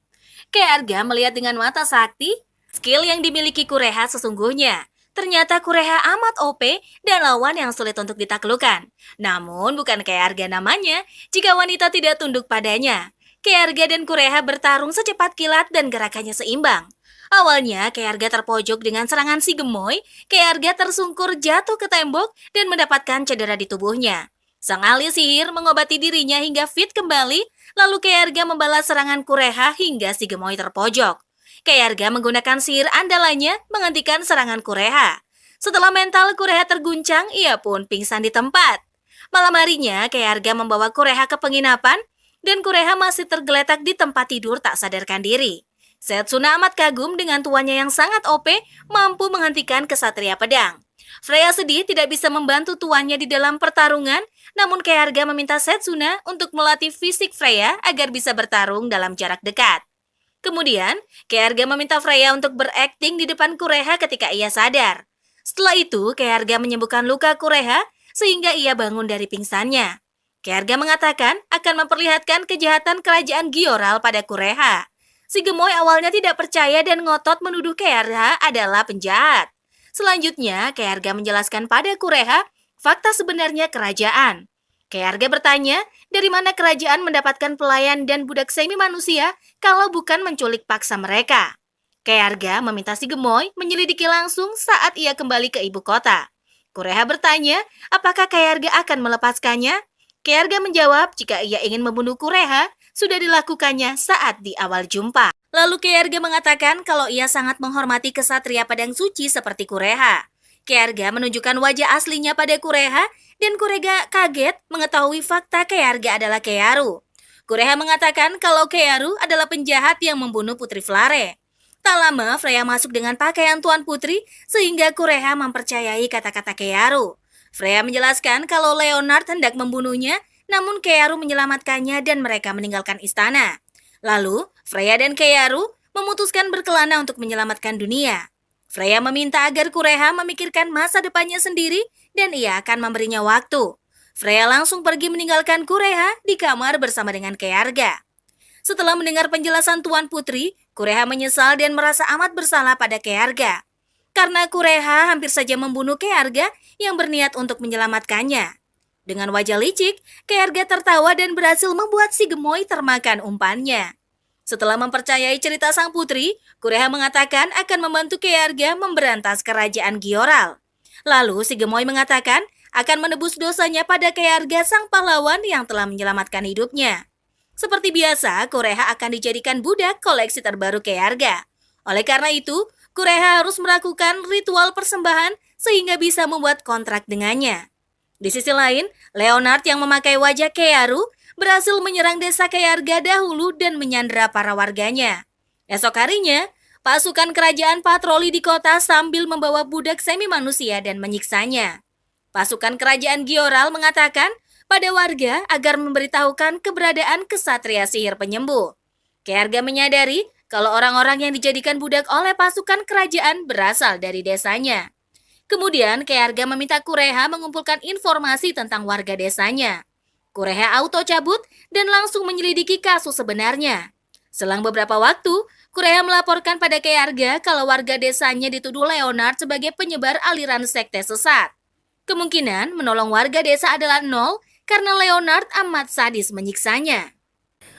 Keyarga melihat dengan mata sakti skill yang dimiliki Kureha sesungguhnya. Ternyata Kureha amat OP dan lawan yang sulit untuk ditaklukkan. Namun bukan kayak harga namanya jika wanita tidak tunduk padanya. Kearga dan Kureha bertarung secepat kilat dan gerakannya seimbang. Awalnya Kearga terpojok dengan serangan si gemoy, Kearga tersungkur jatuh ke tembok dan mendapatkan cedera di tubuhnya. Sang ahli sihir mengobati dirinya hingga fit kembali, lalu Kearga membalas serangan Kureha hingga si gemoy terpojok. Kearga menggunakan sihir andalannya menghentikan serangan Kureha. Setelah mental Kureha terguncang, ia pun pingsan di tempat. Malam harinya, Kearga membawa Kureha ke penginapan, dan Kureha masih tergeletak di tempat tidur tak sadarkan diri. Setsuna amat kagum dengan tuannya yang sangat OP, mampu menghentikan kesatria pedang. Freya sedih tidak bisa membantu tuannya di dalam pertarungan, namun Kearga meminta Setsuna untuk melatih fisik Freya agar bisa bertarung dalam jarak dekat. Kemudian, Kearga meminta Freya untuk berakting di depan Kureha ketika ia sadar. Setelah itu, Kearga menyembuhkan luka Kureha sehingga ia bangun dari pingsannya. Kearga mengatakan akan memperlihatkan kejahatan kerajaan Gioral pada Kureha. Si gemoy awalnya tidak percaya dan ngotot menuduh Kearga adalah penjahat. Selanjutnya, Kearga menjelaskan pada Kureha fakta sebenarnya kerajaan. Kearga bertanya, dari mana kerajaan mendapatkan pelayan dan budak semi manusia kalau bukan menculik paksa mereka? Kearga meminta si gemoy menyelidiki langsung saat ia kembali ke ibu kota. Kureha bertanya, apakah Kearga akan melepaskannya? Kearga menjawab, jika ia ingin membunuh Kureha, sudah dilakukannya saat di awal jumpa. Lalu Kearga mengatakan kalau ia sangat menghormati kesatria pedang suci seperti Kureha. Kearga menunjukkan wajah aslinya pada Kureha, dan Kureha kaget mengetahui fakta Kearga adalah Kearu. Kureha mengatakan kalau Kearu adalah penjahat yang membunuh Putri Flare. Tak lama, Freya masuk dengan pakaian Tuan Putri, sehingga Kureha mempercayai kata-kata Kearu. Freya menjelaskan kalau Leonard hendak membunuhnya, namun Kearu menyelamatkannya dan mereka meninggalkan istana. Lalu, Freya dan Kearu memutuskan berkelana untuk menyelamatkan dunia. Freya meminta agar Kureha memikirkan masa depannya sendiri dan ia akan memberinya waktu. Freya langsung pergi meninggalkan Kureha di kamar bersama dengan Kearga. Setelah mendengar penjelasan Tuan Putri, Kureha menyesal dan merasa amat bersalah pada Kearga. Karena Kureha hampir saja membunuh Kearga yang berniat untuk menyelamatkannya. Dengan wajah licik, Kearga tertawa dan berhasil membuat si gemoy termakan umpannya. Setelah mempercayai cerita sang putri, Kureha mengatakan akan membantu Kearga memberantas kerajaan Gioral. Lalu si gemoy mengatakan akan menebus dosanya pada Kearga sang pahlawan yang telah menyelamatkan hidupnya. Seperti biasa, Kureha akan dijadikan budak koleksi terbaru Kearga. Oleh karena itu, Kureha harus melakukan ritual persembahan sehingga bisa membuat kontrak dengannya. Di sisi lain, Leonard yang memakai wajah Kearu berhasil menyerang desa Kearga dahulu dan menyandera para warganya. Esok harinya, pasukan kerajaan patroli di kota sambil membawa budak semi manusia dan menyiksanya. Pasukan kerajaan Gioral mengatakan pada warga agar memberitahukan keberadaan kesatria sihir penyembuh. Kearga menyadari kalau orang-orang yang dijadikan budak oleh pasukan kerajaan berasal dari desanya. Kemudian Kearga meminta Kureha mengumpulkan informasi tentang warga desanya. Kureha auto cabut dan langsung menyelidiki kasus sebenarnya. Selang beberapa waktu, Kureha melaporkan pada Kearga kalau warga desanya dituduh Leonard sebagai penyebar aliran sekte sesat. Kemungkinan menolong warga desa adalah nol karena Leonard amat sadis menyiksanya.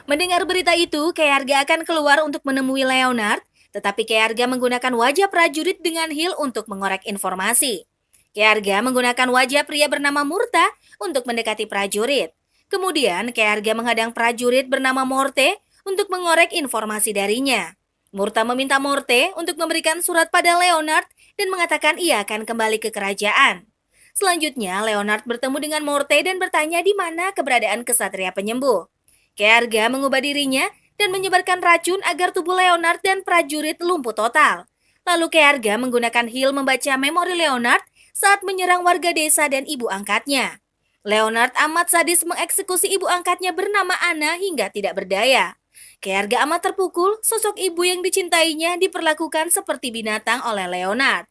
Mendengar berita itu, Kearga akan keluar untuk menemui Leonard, tetapi Kearga menggunakan wajah prajurit dengan heal untuk mengorek informasi. Kearga menggunakan wajah pria bernama Murta untuk mendekati prajurit. Kemudian Kearga menghadang prajurit bernama Morte untuk mengorek informasi darinya. Murta meminta Morte untuk memberikan surat pada Leonard dan mengatakan ia akan kembali ke kerajaan. Selanjutnya, Leonard bertemu dengan Morte dan bertanya di mana keberadaan kesatria penyembuh. Kearga mengubah dirinya dan menyebarkan racun agar tubuh Leonard dan prajurit lumpuh total. Lalu Kearga menggunakan heal membaca memori Leonard saat menyerang warga desa dan ibu angkatnya. Leonard amat sadis mengeksekusi ibu angkatnya bernama Anna hingga tidak berdaya. Kearga amat terpukul, sosok ibu yang dicintainya diperlakukan seperti binatang oleh Leonard.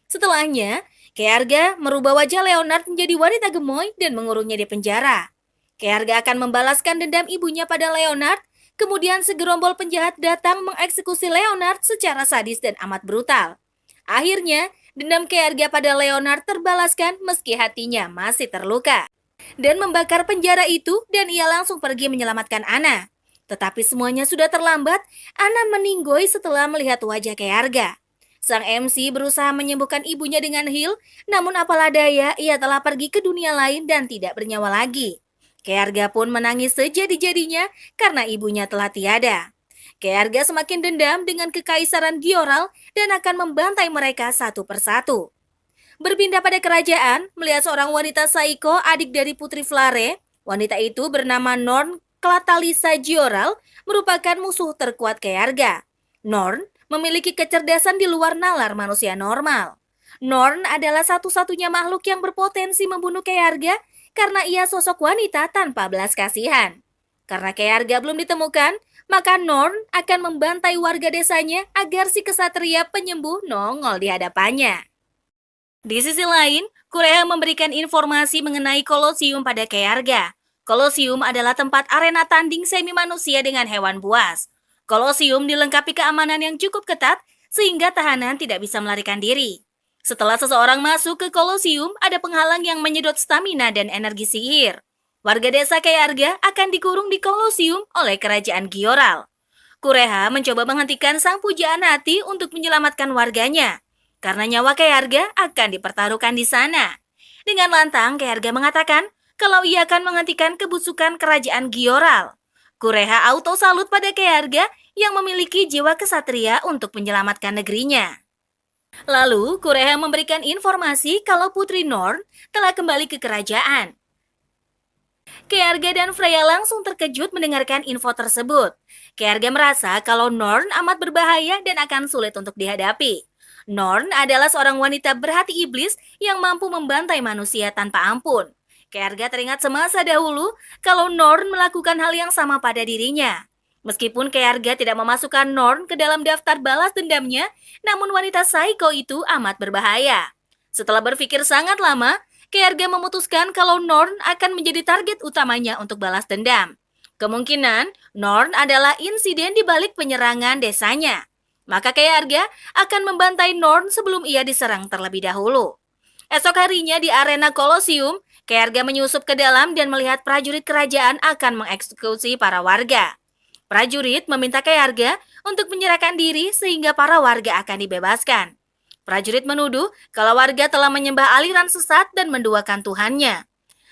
Setelahnya, Kearga merubah wajah Leonard menjadi wanita gemoy dan mengurungnya di penjara. Kearga akan membalaskan dendam ibunya pada Leonard, kemudian segerombol penjahat datang mengeksekusi Leonard secara sadis dan amat brutal. Akhirnya, Dendam Kearga pada Leonard terbalaskan meski hatinya masih terluka. Dan membakar penjara itu dan ia langsung pergi menyelamatkan Anna. Tetapi semuanya sudah terlambat, Anna meninggoy setelah melihat wajah Kearga. Sang MC berusaha menyembuhkan ibunya dengan heal, namun apalah daya ia telah pergi ke dunia lain dan tidak bernyawa lagi. Kearga pun menangis sejadi-jadinya karena ibunya telah tiada. Kearga semakin dendam dengan kekaisaran Gyoral dan akan membantai mereka satu persatu. Berpindah pada kerajaan, melihat seorang wanita Saiko, adik dari Putri Flare, wanita itu bernama Norn Klatalisa Gyoral, merupakan musuh terkuat Kearga. Norn memiliki kecerdasan di luar nalar manusia normal. Norn adalah satu-satunya makhluk yang berpotensi membunuh Kearga karena ia sosok wanita tanpa belas kasihan. Karena Kearga belum ditemukan, maka Norn akan membantai warga desanya agar si kesatria penyembuh nongol di hadapannya. Di sisi lain, Kureha memberikan informasi mengenai Kolosium pada Kearga. Kolosium adalah tempat arena tanding semi manusia dengan hewan buas. Kolosium dilengkapi keamanan yang cukup ketat sehingga tahanan tidak bisa melarikan diri. Setelah seseorang masuk ke Kolosium, ada penghalang yang menyedot stamina dan energi sihir. Warga desa Kearga akan dikurung di Kolosium oleh kerajaan Gyoral. Kureha mencoba menghentikan sang pujaan hati untuk menyelamatkan warganya, karena nyawa Kearga akan dipertaruhkan di sana. Dengan lantang, Kearga mengatakan kalau ia akan menghentikan kebusukan kerajaan Gyoral. Kureha auto salut pada Kearga yang memiliki jiwa kesatria untuk menyelamatkan negerinya. Lalu, Kureha memberikan informasi kalau Putri Norn telah kembali ke kerajaan. Kearga dan Freya langsung terkejut mendengarkan info tersebut. Kearga merasa kalau Norn amat berbahaya dan akan sulit untuk dihadapi. Norn adalah seorang wanita berhati iblis yang mampu membantai manusia tanpa ampun. Kearga teringat semasa dahulu kalau Norn melakukan hal yang sama pada dirinya. Meskipun Kearga tidak memasukkan Norn ke dalam daftar balas dendamnya, namun wanita Saiko itu amat berbahaya. Setelah berpikir sangat lama, Kearga memutuskan kalau Norn akan menjadi target utamanya untuk balas dendam. Kemungkinan Norn adalah insiden di balik penyerangan desanya. Maka Kearga akan membantai Norn sebelum ia diserang terlebih dahulu. Esok harinya di arena Kolosium, Kearga menyusup ke dalam dan melihat prajurit kerajaan akan mengeksekusi para warga. Prajurit meminta Kearga untuk menyerahkan diri sehingga para warga akan dibebaskan. Prajurit menuduh kalau warga telah menyembah aliran sesat dan menduakan Tuhannya.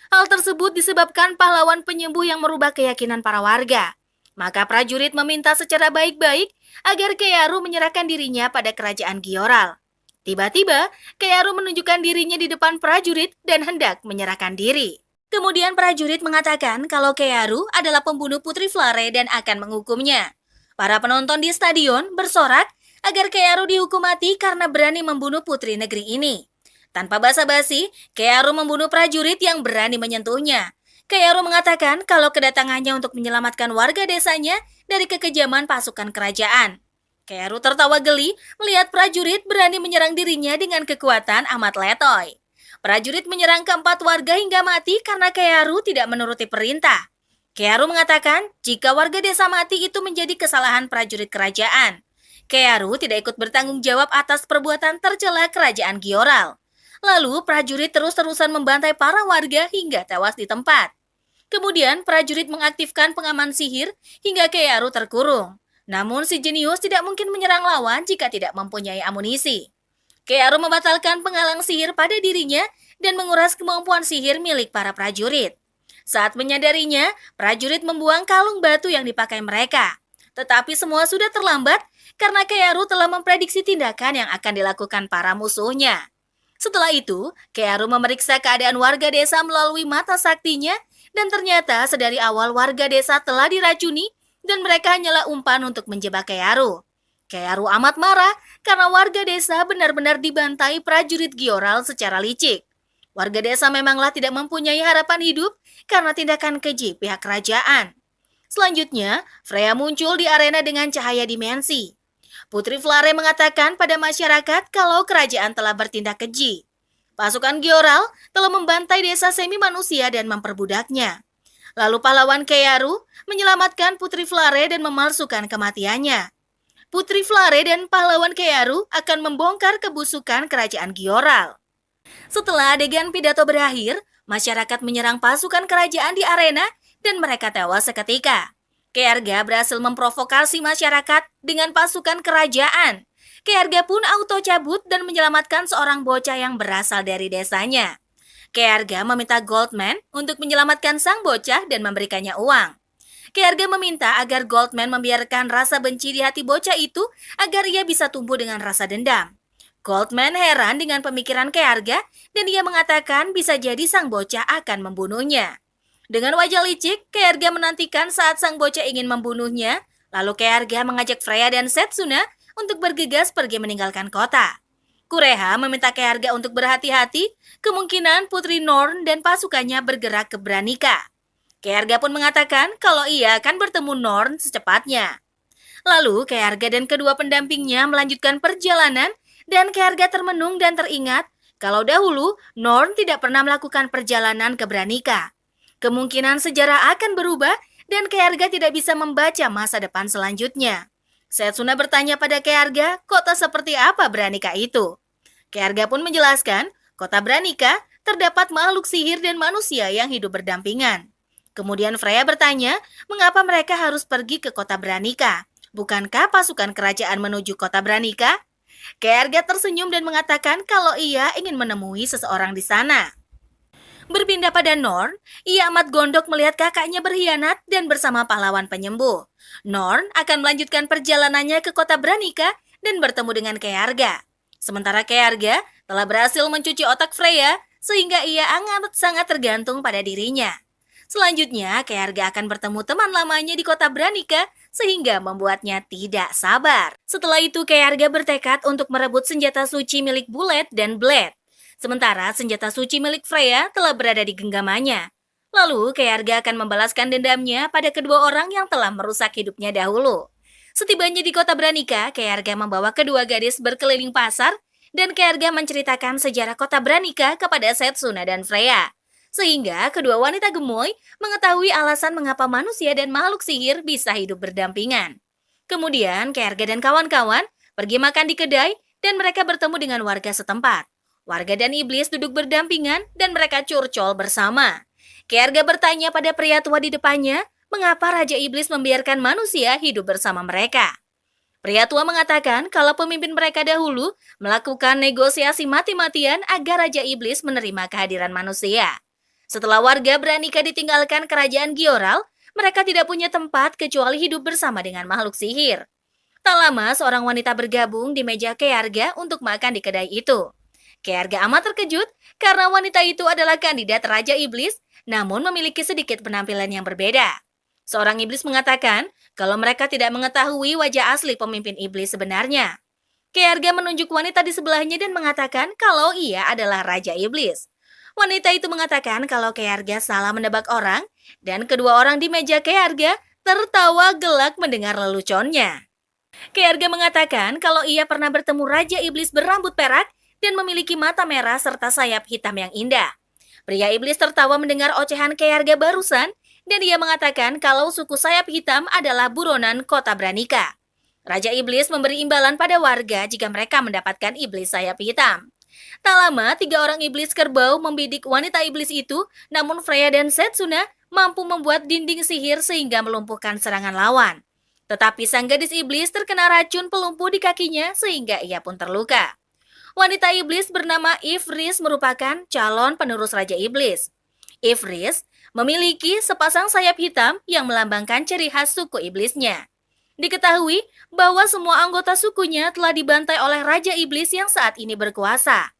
Hal tersebut disebabkan pahlawan penyembuh yang merubah keyakinan para warga. Maka prajurit meminta secara baik-baik agar Kearu menyerahkan dirinya pada kerajaan Gyoral. Tiba-tiba, Kearu menunjukkan dirinya di depan prajurit dan hendak menyerahkan diri. Kemudian prajurit mengatakan kalau Kearu adalah pembunuh Putri Flare dan akan menghukumnya. Para penonton di stadion bersorak agar Kearu dihukum mati karena berani membunuh putri negeri ini. Tanpa basa-basi, Kearu membunuh prajurit yang berani menyentuhnya. Kearu mengatakan kalau kedatangannya untuk menyelamatkan warga desanya dari kekejaman pasukan kerajaan. Kearu tertawa geli melihat prajurit berani menyerang dirinya dengan kekuatan amat letoy. Prajurit menyerang keempat warga hingga mati karena Kearu tidak menuruti perintah. Kearu mengatakan jika warga desa mati itu menjadi kesalahan prajurit kerajaan. Kearu tidak ikut bertanggung jawab atas perbuatan tercela kerajaan Gyoral. Lalu prajurit terus-terusan membantai para warga hingga tewas di tempat. Kemudian prajurit mengaktifkan pengaman sihir hingga Kearu terkurung. Namun si jenius tidak mungkin menyerang lawan jika tidak mempunyai amunisi. Kearu membatalkan penghalang sihir pada dirinya dan menguras kemampuan sihir milik para prajurit. Saat menyadarinya, prajurit membuang kalung batu yang dipakai mereka. Tetapi semua sudah terlambat karena Kearu telah memprediksi tindakan yang akan dilakukan para musuhnya. Setelah itu, Kearu memeriksa keadaan warga desa melalui mata saktinya dan ternyata sedari awal warga desa telah diracuni dan mereka hanyalah umpan untuk menjebak Kearu. Kearu amat marah karena warga desa benar-benar dibantai prajurit Gyoral secara licik. Warga desa memanglah tidak mempunyai harapan hidup karena tindakan keji pihak kerajaan. Selanjutnya, Freya muncul di arena dengan cahaya dimensi. Putri Flare mengatakan pada masyarakat kalau kerajaan telah bertindak keji. Pasukan Gyoral telah membantai desa semi manusia dan memperbudaknya. Lalu pahlawan Kearu menyelamatkan Putri Flare dan memalsukan kematiannya. Putri Flare dan pahlawan Kearu akan membongkar kebusukan kerajaan Gyoral. Setelah adegan pidato berakhir, masyarakat menyerang pasukan kerajaan di arena dan mereka tewas seketika. Kearga berhasil memprovokasi masyarakat dengan pasukan kerajaan. Kearga pun auto cabut dan menyelamatkan seorang bocah yang berasal dari desanya. Kearga meminta Goldman untuk menyelamatkan sang bocah dan memberikannya uang. Kearga meminta agar Goldman membiarkan rasa benci di hati bocah itu agar ia bisa tumbuh dengan rasa dendam. Goldman heran dengan pemikiran Kearga dan ia mengatakan bisa jadi sang bocah akan membunuhnya. Dengan wajah licik, Kearga menantikan saat sang bocah ingin membunuhnya, lalu Kearga mengajak Freya dan Setsuna untuk bergegas pergi meninggalkan kota. Kureha meminta Kearga untuk berhati-hati, kemungkinan Putri Norn dan pasukannya bergerak ke Branica. Kearga pun mengatakan kalau ia akan bertemu Norn secepatnya. Lalu Kearga dan kedua pendampingnya melanjutkan perjalanan dan Kearga termenung dan teringat kalau dahulu Norn tidak pernah melakukan perjalanan ke Branica. Kemungkinan sejarah akan berubah dan Kearga tidak bisa membaca masa depan selanjutnya. Setsuna bertanya pada Kearga, kota seperti apa Branica itu? Kearga pun menjelaskan, kota Branica terdapat makhluk sihir dan manusia yang hidup berdampingan. Kemudian Freya bertanya, mengapa mereka harus pergi ke kota Branica? Bukankah pasukan kerajaan menuju kota Branica? Kearga tersenyum dan mengatakan kalau ia ingin menemui seseorang di sana. Berpindah pada Norn, ia amat gondok melihat kakaknya berkhianat dan bersama pahlawan penyembuh. Norn akan melanjutkan perjalanannya ke kota Branica dan bertemu dengan Kearga. Sementara Kearga telah berhasil mencuci otak Freya sehingga ia sangat tergantung pada dirinya. Selanjutnya, Kearga akan bertemu teman lamanya di kota Branica sehingga membuatnya tidak sabar. Setelah itu, Kearga bertekad untuk merebut senjata suci milik Bullet dan Blade. Sementara senjata suci milik Freya telah berada di genggamannya. Lalu, Kearga akan membalaskan dendamnya pada kedua orang yang telah merusak hidupnya dahulu. Setibanya di kota Branica, Kearga membawa kedua gadis berkeliling pasar dan Kearga menceritakan sejarah kota Branica kepada Setsuna dan Freya. Sehingga kedua wanita gemoy mengetahui alasan mengapa manusia dan makhluk sihir bisa hidup berdampingan. Kemudian, Kearga dan kawan-kawan pergi makan di kedai dan mereka bertemu dengan warga setempat. Warga dan iblis duduk berdampingan dan mereka curcol bersama. Kearga bertanya pada pria tua di depannya, mengapa Raja Iblis membiarkan manusia hidup bersama mereka. Pria tua mengatakan kalau pemimpin mereka dahulu melakukan negosiasi mati-matian agar Raja Iblis menerima kehadiran manusia. Setelah warga Branica ditinggalkan kerajaan Gyoral, mereka tidak punya tempat kecuali hidup bersama dengan makhluk sihir. Tak lama seorang wanita bergabung di meja Kearga untuk makan di kedai itu. Kearga amat terkejut karena wanita itu adalah kandidat Raja Iblis, namun memiliki sedikit penampilan yang berbeda. Seorang iblis mengatakan kalau mereka tidak mengetahui wajah asli pemimpin iblis sebenarnya. Kearga menunjuk wanita di sebelahnya dan mengatakan kalau ia adalah Raja Iblis. Wanita itu mengatakan kalau Kearga salah menebak orang, dan kedua orang di meja Kearga tertawa gelak mendengar leluconnya. Kearga mengatakan kalau ia pernah bertemu Raja Iblis berambut perak dan memiliki mata merah serta sayap hitam yang indah. Pria iblis tertawa mendengar ocehan Kearga barusan, dan ia mengatakan kalau suku sayap hitam adalah buronan kota Branica. Raja Iblis memberi imbalan pada warga jika mereka mendapatkan iblis sayap hitam. Tak lama, 3 orang iblis kerbau membidik wanita iblis itu, namun Freya dan Setsuna mampu membuat dinding sihir sehingga melumpuhkan serangan lawan. Tetapi sang gadis iblis terkena racun pelumpuh di kakinya sehingga ia pun terluka. Wanita iblis bernama Ifris merupakan calon penerus Raja Iblis. Ifris memiliki sepasang sayap hitam yang melambangkan ciri khas suku iblisnya. Diketahui bahwa semua anggota sukunya telah dibantai oleh Raja Iblis yang saat ini berkuasa.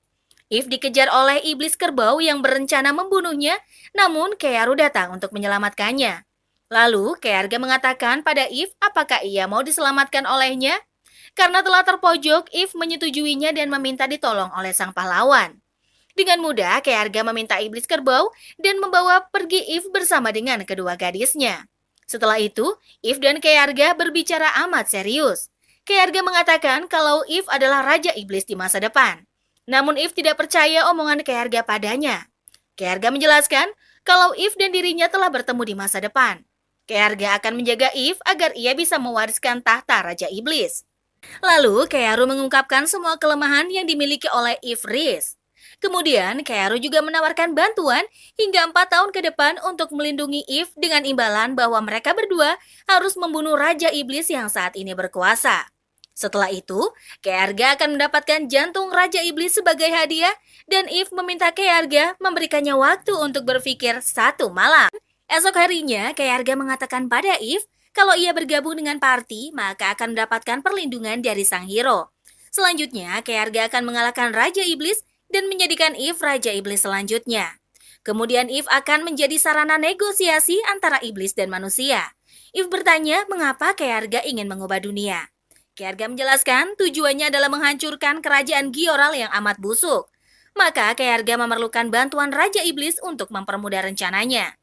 If dikejar oleh iblis kerbau yang berencana membunuhnya, namun Kearu datang untuk menyelamatkannya. Lalu Kearga mengatakan pada If apakah ia mau diselamatkan olehnya. Karena telah terpojok, If menyetujuinya dan meminta ditolong oleh sang pahlawan. Dengan mudah, Kearga meminta iblis kerbau dan membawa pergi If bersama dengan kedua gadisnya. Setelah itu, If dan Kearga berbicara amat serius. Kearga mengatakan kalau If adalah Raja Iblis di masa depan. Namun If tidak percaya omongan Kearga padanya. Kearga menjelaskan kalau If dan dirinya telah bertemu di masa depan. Kearga akan menjaga If agar ia bisa mewariskan tahta Raja Iblis. Lalu, Kearu mengungkapkan semua kelemahan yang dimiliki oleh Eve Reese. Kemudian, Kearu juga menawarkan bantuan hingga 4 tahun ke depan untuk melindungi Eve dengan imbalan bahwa mereka berdua harus membunuh Raja Iblis yang saat ini berkuasa. Setelah itu, Kearga akan mendapatkan jantung Raja Iblis sebagai hadiah dan Eve meminta Kearga memberikannya waktu untuk berpikir 1 malam. Esok harinya, Kearga mengatakan pada Eve kalau ia bergabung dengan party, maka akan mendapatkan perlindungan dari sang hero. Selanjutnya, Kearga akan mengalahkan Raja Iblis dan menjadikan Eve Raja Iblis selanjutnya. Kemudian Eve akan menjadi sarana negosiasi antara iblis dan manusia. Eve bertanya mengapa Kearga ingin mengubah dunia. Kearga menjelaskan tujuannya adalah menghancurkan kerajaan Gioral yang amat busuk. Maka Kearga memerlukan bantuan Raja Iblis untuk mempermudah rencananya.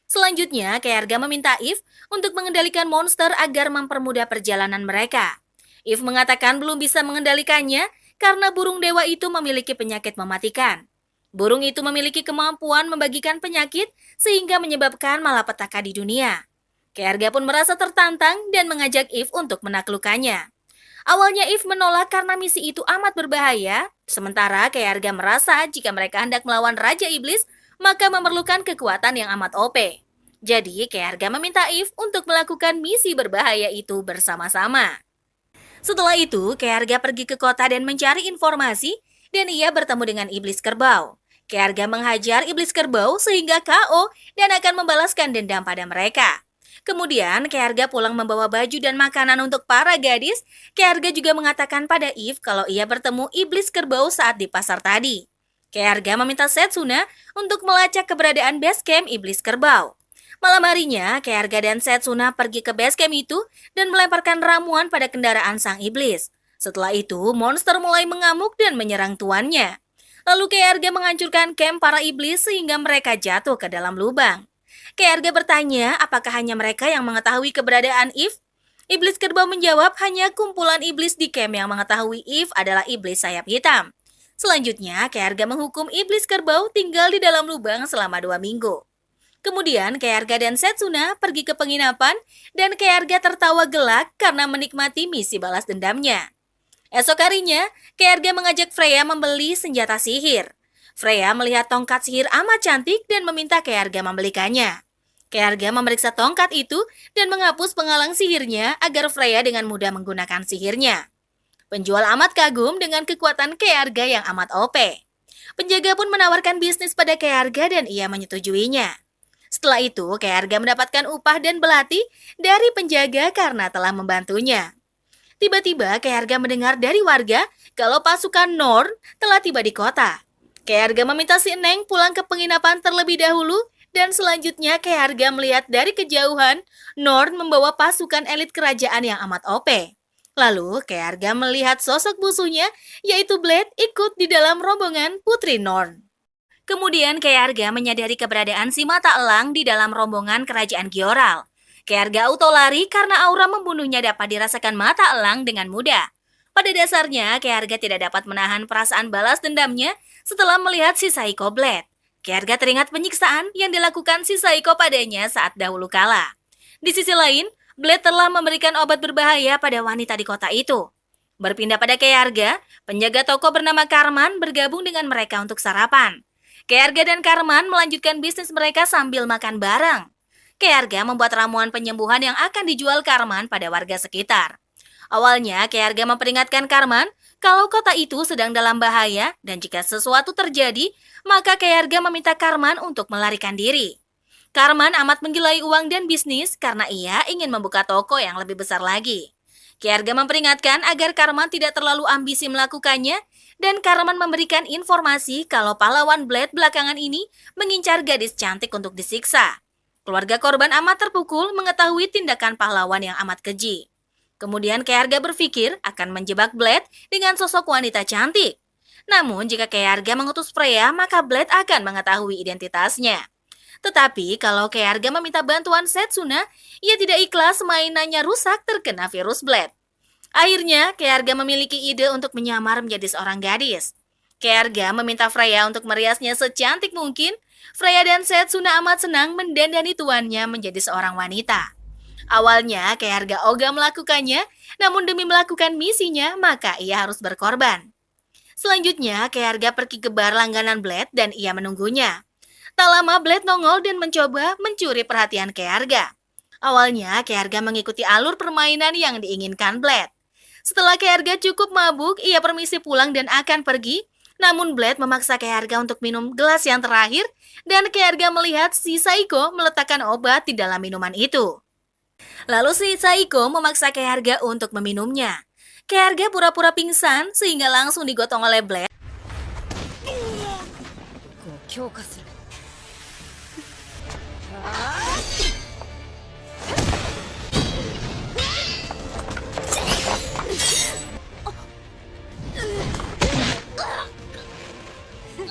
Selanjutnya, Kearga meminta Eve untuk mengendalikan monster agar mempermudah perjalanan mereka. Eve mengatakan belum bisa mengendalikannya karena burung dewa itu memiliki penyakit mematikan. Burung itu memiliki kemampuan membagikan penyakit sehingga menyebabkan malapetaka di dunia. Kearga pun merasa tertantang dan mengajak Eve untuk menaklukkannya. Awalnya Eve menolak karena misi itu amat berbahaya, sementara Kearga merasa jika mereka hendak melawan Raja Iblis, maka memerlukan kekuatan yang amat OP. Jadi, Kearga meminta Eve untuk melakukan misi berbahaya itu bersama-sama. Setelah itu, Kearga pergi ke kota dan mencari informasi, dan ia bertemu dengan Iblis Kerbau. Kearga menghajar Iblis Kerbau sehingga KO dan akan membalaskan dendam pada mereka. Kemudian, Kearga pulang membawa baju dan makanan untuk para gadis. Kearga juga mengatakan pada Eve kalau ia bertemu Iblis Kerbau saat di pasar tadi. Kearga meminta Setsuna untuk melacak keberadaan base camp Iblis Kerbau. Malam harinya, Kearga dan Setsuna pergi ke base camp itu dan melemparkan ramuan pada kendaraan sang iblis. Setelah itu, monster mulai mengamuk dan menyerang tuannya. Lalu Kearga menghancurkan camp para iblis sehingga mereka jatuh ke dalam lubang. Kearga bertanya apakah hanya mereka yang mengetahui keberadaan Eve? Iblis Kerbau menjawab hanya kumpulan iblis di camp yang mengetahui Eve adalah iblis sayap hitam. Selanjutnya, Kearga menghukum Iblis Kerbau tinggal di dalam lubang selama 2 minggu. Kemudian, Kearga dan Setsuna pergi ke penginapan dan Kearga tertawa gelak karena menikmati misi balas dendamnya. Esok harinya, Kearga mengajak Freya membeli senjata sihir. Freya melihat tongkat sihir amat cantik dan meminta Kearga membelikannya. Kearga memeriksa tongkat itu dan menghapus penghalang sihirnya agar Freya dengan mudah menggunakan sihirnya. Penjual amat kagum dengan kekuatan Kearga yang amat OP. Penjaga pun menawarkan bisnis pada Kearga dan ia menyetujuinya. Setelah itu, Kearga mendapatkan upah dan belati dari penjaga karena telah membantunya. Tiba-tiba Kearga mendengar dari warga kalau pasukan Norn telah tiba di kota. Kearga meminta si Neng pulang ke penginapan terlebih dahulu dan selanjutnya Kearga melihat dari kejauhan Norn membawa pasukan elit kerajaan yang amat OP. Lalu Kearga melihat sosok musuhnya yaitu Blade ikut di dalam rombongan Putri Norn. Kemudian Kearga menyadari keberadaan si mata elang di dalam rombongan kerajaan Gioral. Kearga auto lari karena aura membunuhnya dapat dirasakan mata elang dengan mudah. Pada dasarnya, Kearga tidak dapat menahan perasaan balas dendamnya setelah melihat si Saiko Blade. Kearga teringat penyiksaan yang dilakukan si Saiko padanya saat dahulu kala. Di sisi lain, Blade telah memberikan obat berbahaya pada wanita di kota itu. Berpindah pada Kearga, penjaga toko bernama Karman bergabung dengan mereka untuk sarapan. Kearga dan Karman melanjutkan bisnis mereka sambil makan bareng. Kearga membuat ramuan penyembuhan yang akan dijual Karman pada warga sekitar. Awalnya, Kearga memperingatkan Karman kalau kota itu sedang dalam bahaya dan jika sesuatu terjadi, maka Kearga meminta Karman untuk melarikan diri. Karman amat menggilai uang dan bisnis karena ia ingin membuka toko yang lebih besar lagi. Kearga memperingatkan agar Karman tidak terlalu ambisi melakukannya dan Karman memberikan informasi kalau pahlawan Blade belakangan ini mengincar gadis cantik untuk disiksa. Keluarga korban amat terpukul mengetahui tindakan pahlawan yang amat keji. Kemudian Kearga berpikir akan menjebak Blade dengan sosok wanita cantik. Namun jika Kearga mengutus Freya, maka Blade akan mengetahui identitasnya. Tetapi kalau Kearga meminta bantuan Setsuna, ia tidak ikhlas mainannya rusak terkena virus Blade. Akhirnya, Kearga memiliki ide untuk menyamar menjadi seorang gadis. Kearga meminta Freya untuk meriasnya secantik mungkin. Freya dan Setsuna amat senang mendandani tuannya menjadi seorang wanita. Awalnya, Kei-Harga ogah melakukannya, namun demi melakukan misinya, maka ia harus berkorban. Selanjutnya, Kei-Harga pergi ke bar langganan Blade dan ia menunggunya. Tak lama, Blade nongol dan mencoba mencuri perhatian Kei-Harga. Awalnya, Kei-Harga mengikuti alur permainan yang diinginkan Blade. Setelah Kei-Harga cukup mabuk, ia permisi pulang dan akan pergi. Namun Blade memaksa Kei-Harga untuk minum gelas yang terakhir, dan Kei-Harga melihat si Saiko meletakkan obat di dalam minuman itu. Lalu si Saiko memaksa Kei-Harga untuk meminumnya. Kei-Harga pura-pura pingsan sehingga langsung digotong oleh Blade.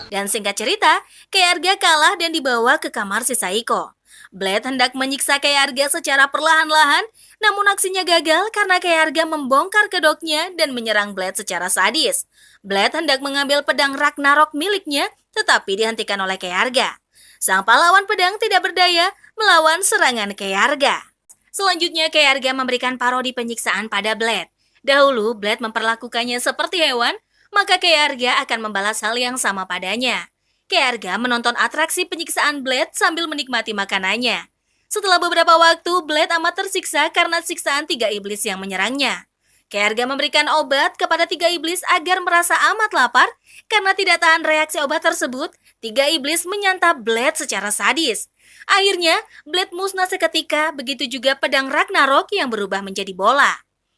Dan singkat cerita, Kei-Harga kalah dan dibawa ke kamar si Saiko. Blade hendak menyiksa Kei-Harga secara perlahan-lahan, namun aksinya gagal karena Kei-Harga membongkar kedoknya dan menyerang Blade secara sadis. Blade hendak mengambil pedang Ragnarok miliknya, tetapi dihentikan oleh Kei-Harga. Sang pahlawan pedang tidak berdaya melawan serangan Kei-Harga. Selanjutnya, Kei-Harga memberikan parodi penyiksaan pada Blade. Dahulu, Blade memperlakukannya seperti hewan, maka Kei-Harga akan membalas hal yang sama padanya. Kei-Harga menonton atraksi penyiksaan Blade sambil menikmati makanannya. Setelah beberapa waktu, Blade amat tersiksa karena siksaan 3 iblis yang menyerangnya. Kei-Harga memberikan obat kepada 3 iblis agar merasa amat lapar. Karena tidak tahan reaksi obat tersebut, 3 iblis menyantap Blade secara sadis. Akhirnya, Blade musnah seketika, begitu juga pedang Ragnarok yang berubah menjadi bola.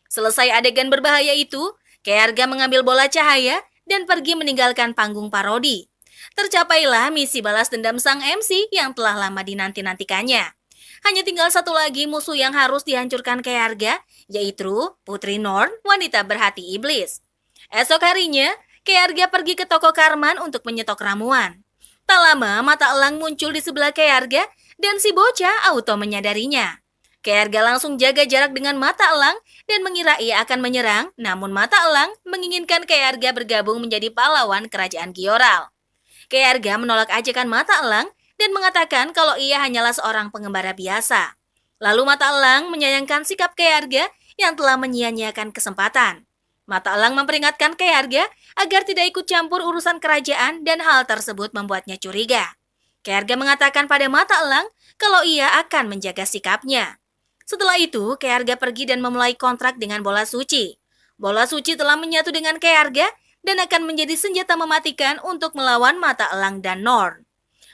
Selesai adegan berbahaya itu, Kei-Harga mengambil bola cahaya dan pergi meninggalkan panggung parodi. Tercapailah misi balas dendam sang MC yang telah lama dinanti-nantikannya. Hanya tinggal satu lagi musuh yang harus dihancurkan Kei-Harga, yaitu Putri Norn, wanita berhati iblis. Esok harinya, Kei-Harga pergi ke toko Karman untuk menyetok ramuan. Tak lama, mata elang muncul di sebelah Kei-Harga dan si bocah auto menyadarinya. Kei-Harga langsung jaga jarak dengan mata elang dan mengira ia akan menyerang, namun mata elang menginginkan Kei-Harga bergabung menjadi pahlawan kerajaan Gyoral. Kei-Harga menolak ajakan mata elang dan mengatakan kalau ia hanyalah seorang pengembara biasa. Lalu mata elang menyayangkan sikap Kei-Harga yang telah menyia-nyiakan kesempatan. Mata elang memperingatkan Kei-Harga agar tidak ikut campur urusan kerajaan dan hal tersebut membuatnya curiga. Kei-Harga mengatakan pada mata elang kalau ia akan menjaga sikapnya. Setelah itu, Kei-Harga pergi dan memulai kontrak dengan bola suci. Bola suci telah menyatu dengan Kei-Harga dan akan menjadi senjata mematikan untuk melawan mata elang dan Norn.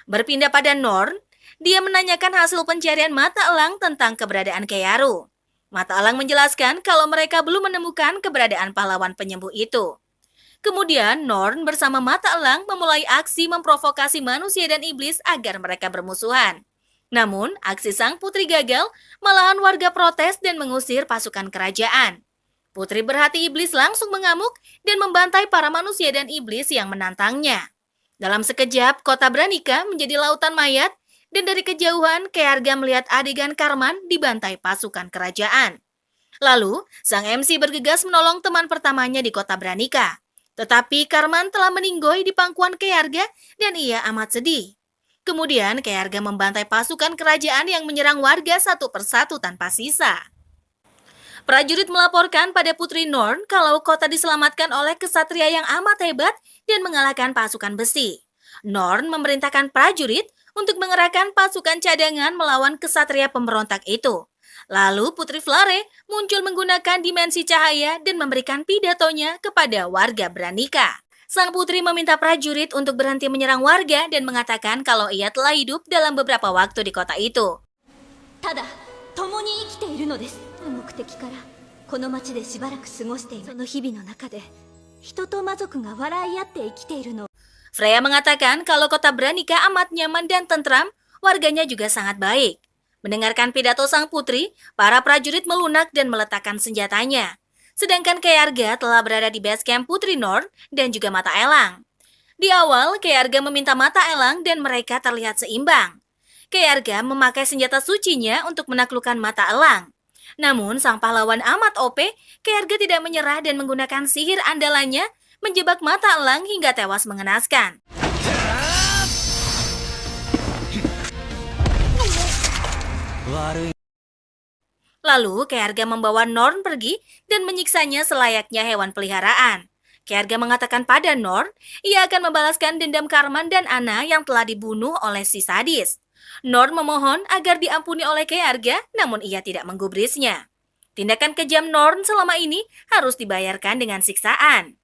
Berpindah pada Norn, dia menanyakan hasil pencarian mata elang tentang keberadaan Keiharu. Mata elang menjelaskan kalau mereka belum menemukan keberadaan pahlawan penyembuh itu. Kemudian, Norn bersama mata elang memulai aksi memprovokasi manusia dan iblis agar mereka bermusuhan. Namun, aksi sang putri gagal, malahan warga protes dan mengusir pasukan kerajaan. Putri berhati iblis langsung mengamuk dan membantai para manusia dan iblis yang menantangnya. Dalam sekejap, kota Branika menjadi lautan mayat, dan dari kejauhan, Kei-Harga melihat adegan Karman dibantai pasukan kerajaan. Lalu, sang MC bergegas menolong teman pertamanya di kota Branika. Tetapi Karman telah meninggoy di pangkuan Kei-Harga dan ia amat sedih. Kemudian Kei-Harga membantai pasukan kerajaan yang menyerang warga satu persatu tanpa sisa. Prajurit melaporkan pada Putri Norn kalau kota diselamatkan oleh kesatria yang amat hebat dan mengalahkan pasukan besi. Norn memerintahkan prajurit untuk mengerahkan pasukan cadangan melawan kesatria pemberontak itu. Lalu Putri Flare muncul menggunakan dimensi cahaya dan memberikan pidatonya kepada warga Branika. Sang putri meminta prajurit untuk berhenti menyerang warga dan mengatakan kalau ia telah hidup dalam beberapa waktu di kota itu. Freya mengatakan kalau kota Branika amat nyaman dan tentram, warganya juga sangat baik. Mendengarkan pidato sang putri, para prajurit melunak dan meletakkan senjatanya. Sedangkan Kei-Harga telah berada di base camp Putri Norn dan juga mata elang. Di awal, Kei-Harga meminta mata elang dan mereka terlihat seimbang. Kei-Harga memakai senjata sucinya untuk menaklukkan mata elang. Namun, sang pahlawan amat OP, Kei-Harga tidak menyerah dan menggunakan sihir andalannya menjebak mata elang hingga tewas mengenaskan. Lalu Kearga membawa Norn pergi dan menyiksanya selayaknya hewan peliharaan. Kearga mengatakan pada Norn, ia akan membalaskan dendam Karman dan Anna yang telah dibunuh oleh si sadis. Norn memohon agar diampuni oleh Kearga, namun ia tidak menggubrisnya. Tindakan kejam Norn selama ini harus dibayarkan dengan siksaan.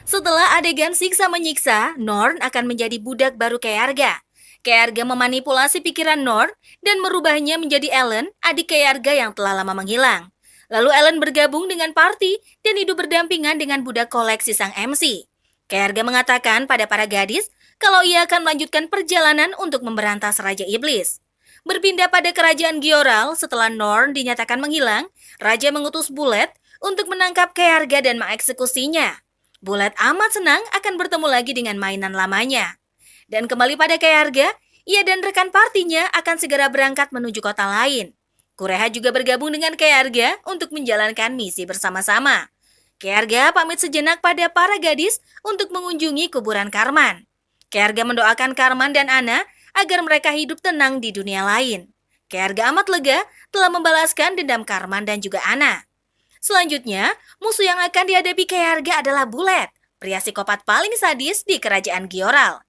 Setelah adegan siksa menyiksa, Norn akan menjadi budak baru Kearga. Kearga memanipulasi pikiran Norn dan merubahnya menjadi Ellen, adik Kearga yang telah lama menghilang. Lalu Ellen bergabung dengan Party dan hidup berdampingan dengan budak koleksi sang MC. Kearga mengatakan pada para gadis kalau ia akan melanjutkan perjalanan untuk memberantas Raja Iblis. Berpindah pada kerajaan Gioral setelah Norn dinyatakan menghilang, Raja mengutus Bullet untuk menangkap Kearga dan mengeksekusinya. Bullet amat senang akan bertemu lagi dengan mainan lamanya. Dan kembali pada Kearga, ia dan rekan partinya akan segera berangkat menuju kota lain. Kureha juga bergabung dengan Kearga untuk menjalankan misi bersama-sama. Kearga pamit sejenak pada para gadis untuk mengunjungi kuburan Karman. Kearga mendoakan Karman dan Anna agar mereka hidup tenang di dunia lain. Kearga amat lega telah membalaskan dendam Karman dan juga Anna. Selanjutnya, musuh yang akan dihadapi Kearga adalah Bullet, pria psikopat paling sadis di kerajaan Gioral.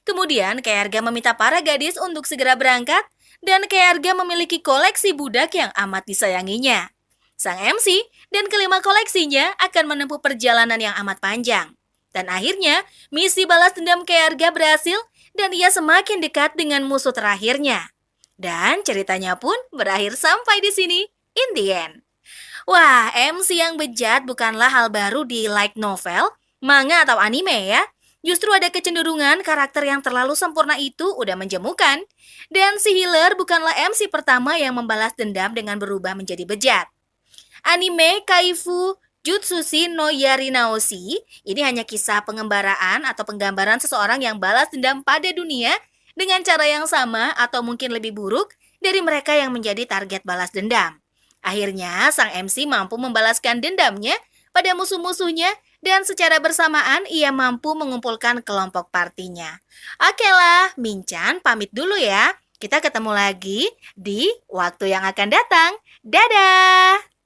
Kemudian Kearga meminta para gadis untuk segera berangkat dan Kearga memiliki koleksi budak yang amat disayanginya. Sang MC dan kelima koleksinya akan menempuh perjalanan yang amat panjang. Dan akhirnya, misi balas dendam Kearga berhasil dan ia semakin dekat dengan musuh terakhirnya. Dan ceritanya pun berakhir sampai di sini, in the end. Wah, MC yang bejat bukanlah hal baru di light novel, manga atau anime ya. Justru ada kecenderungan karakter yang terlalu sempurna itu udah menjemukan. Dan si healer bukanlah MC pertama yang membalas dendam dengan berubah menjadi bejat. Anime Kaifu Jutsushi no Yarinaoshi ini hanya kisah pengembaraan atau penggambaran seseorang yang balas dendam pada dunia dengan cara yang sama atau mungkin lebih buruk dari mereka yang menjadi target balas dendam. Akhirnya, sang MC mampu membalaskan dendamnya pada musuh-musuhnya dan secara bersamaan ia mampu mengumpulkan kelompok partinya. Oke lah, Minchan pamit dulu ya. Kita ketemu lagi di waktu yang akan datang. Dadah!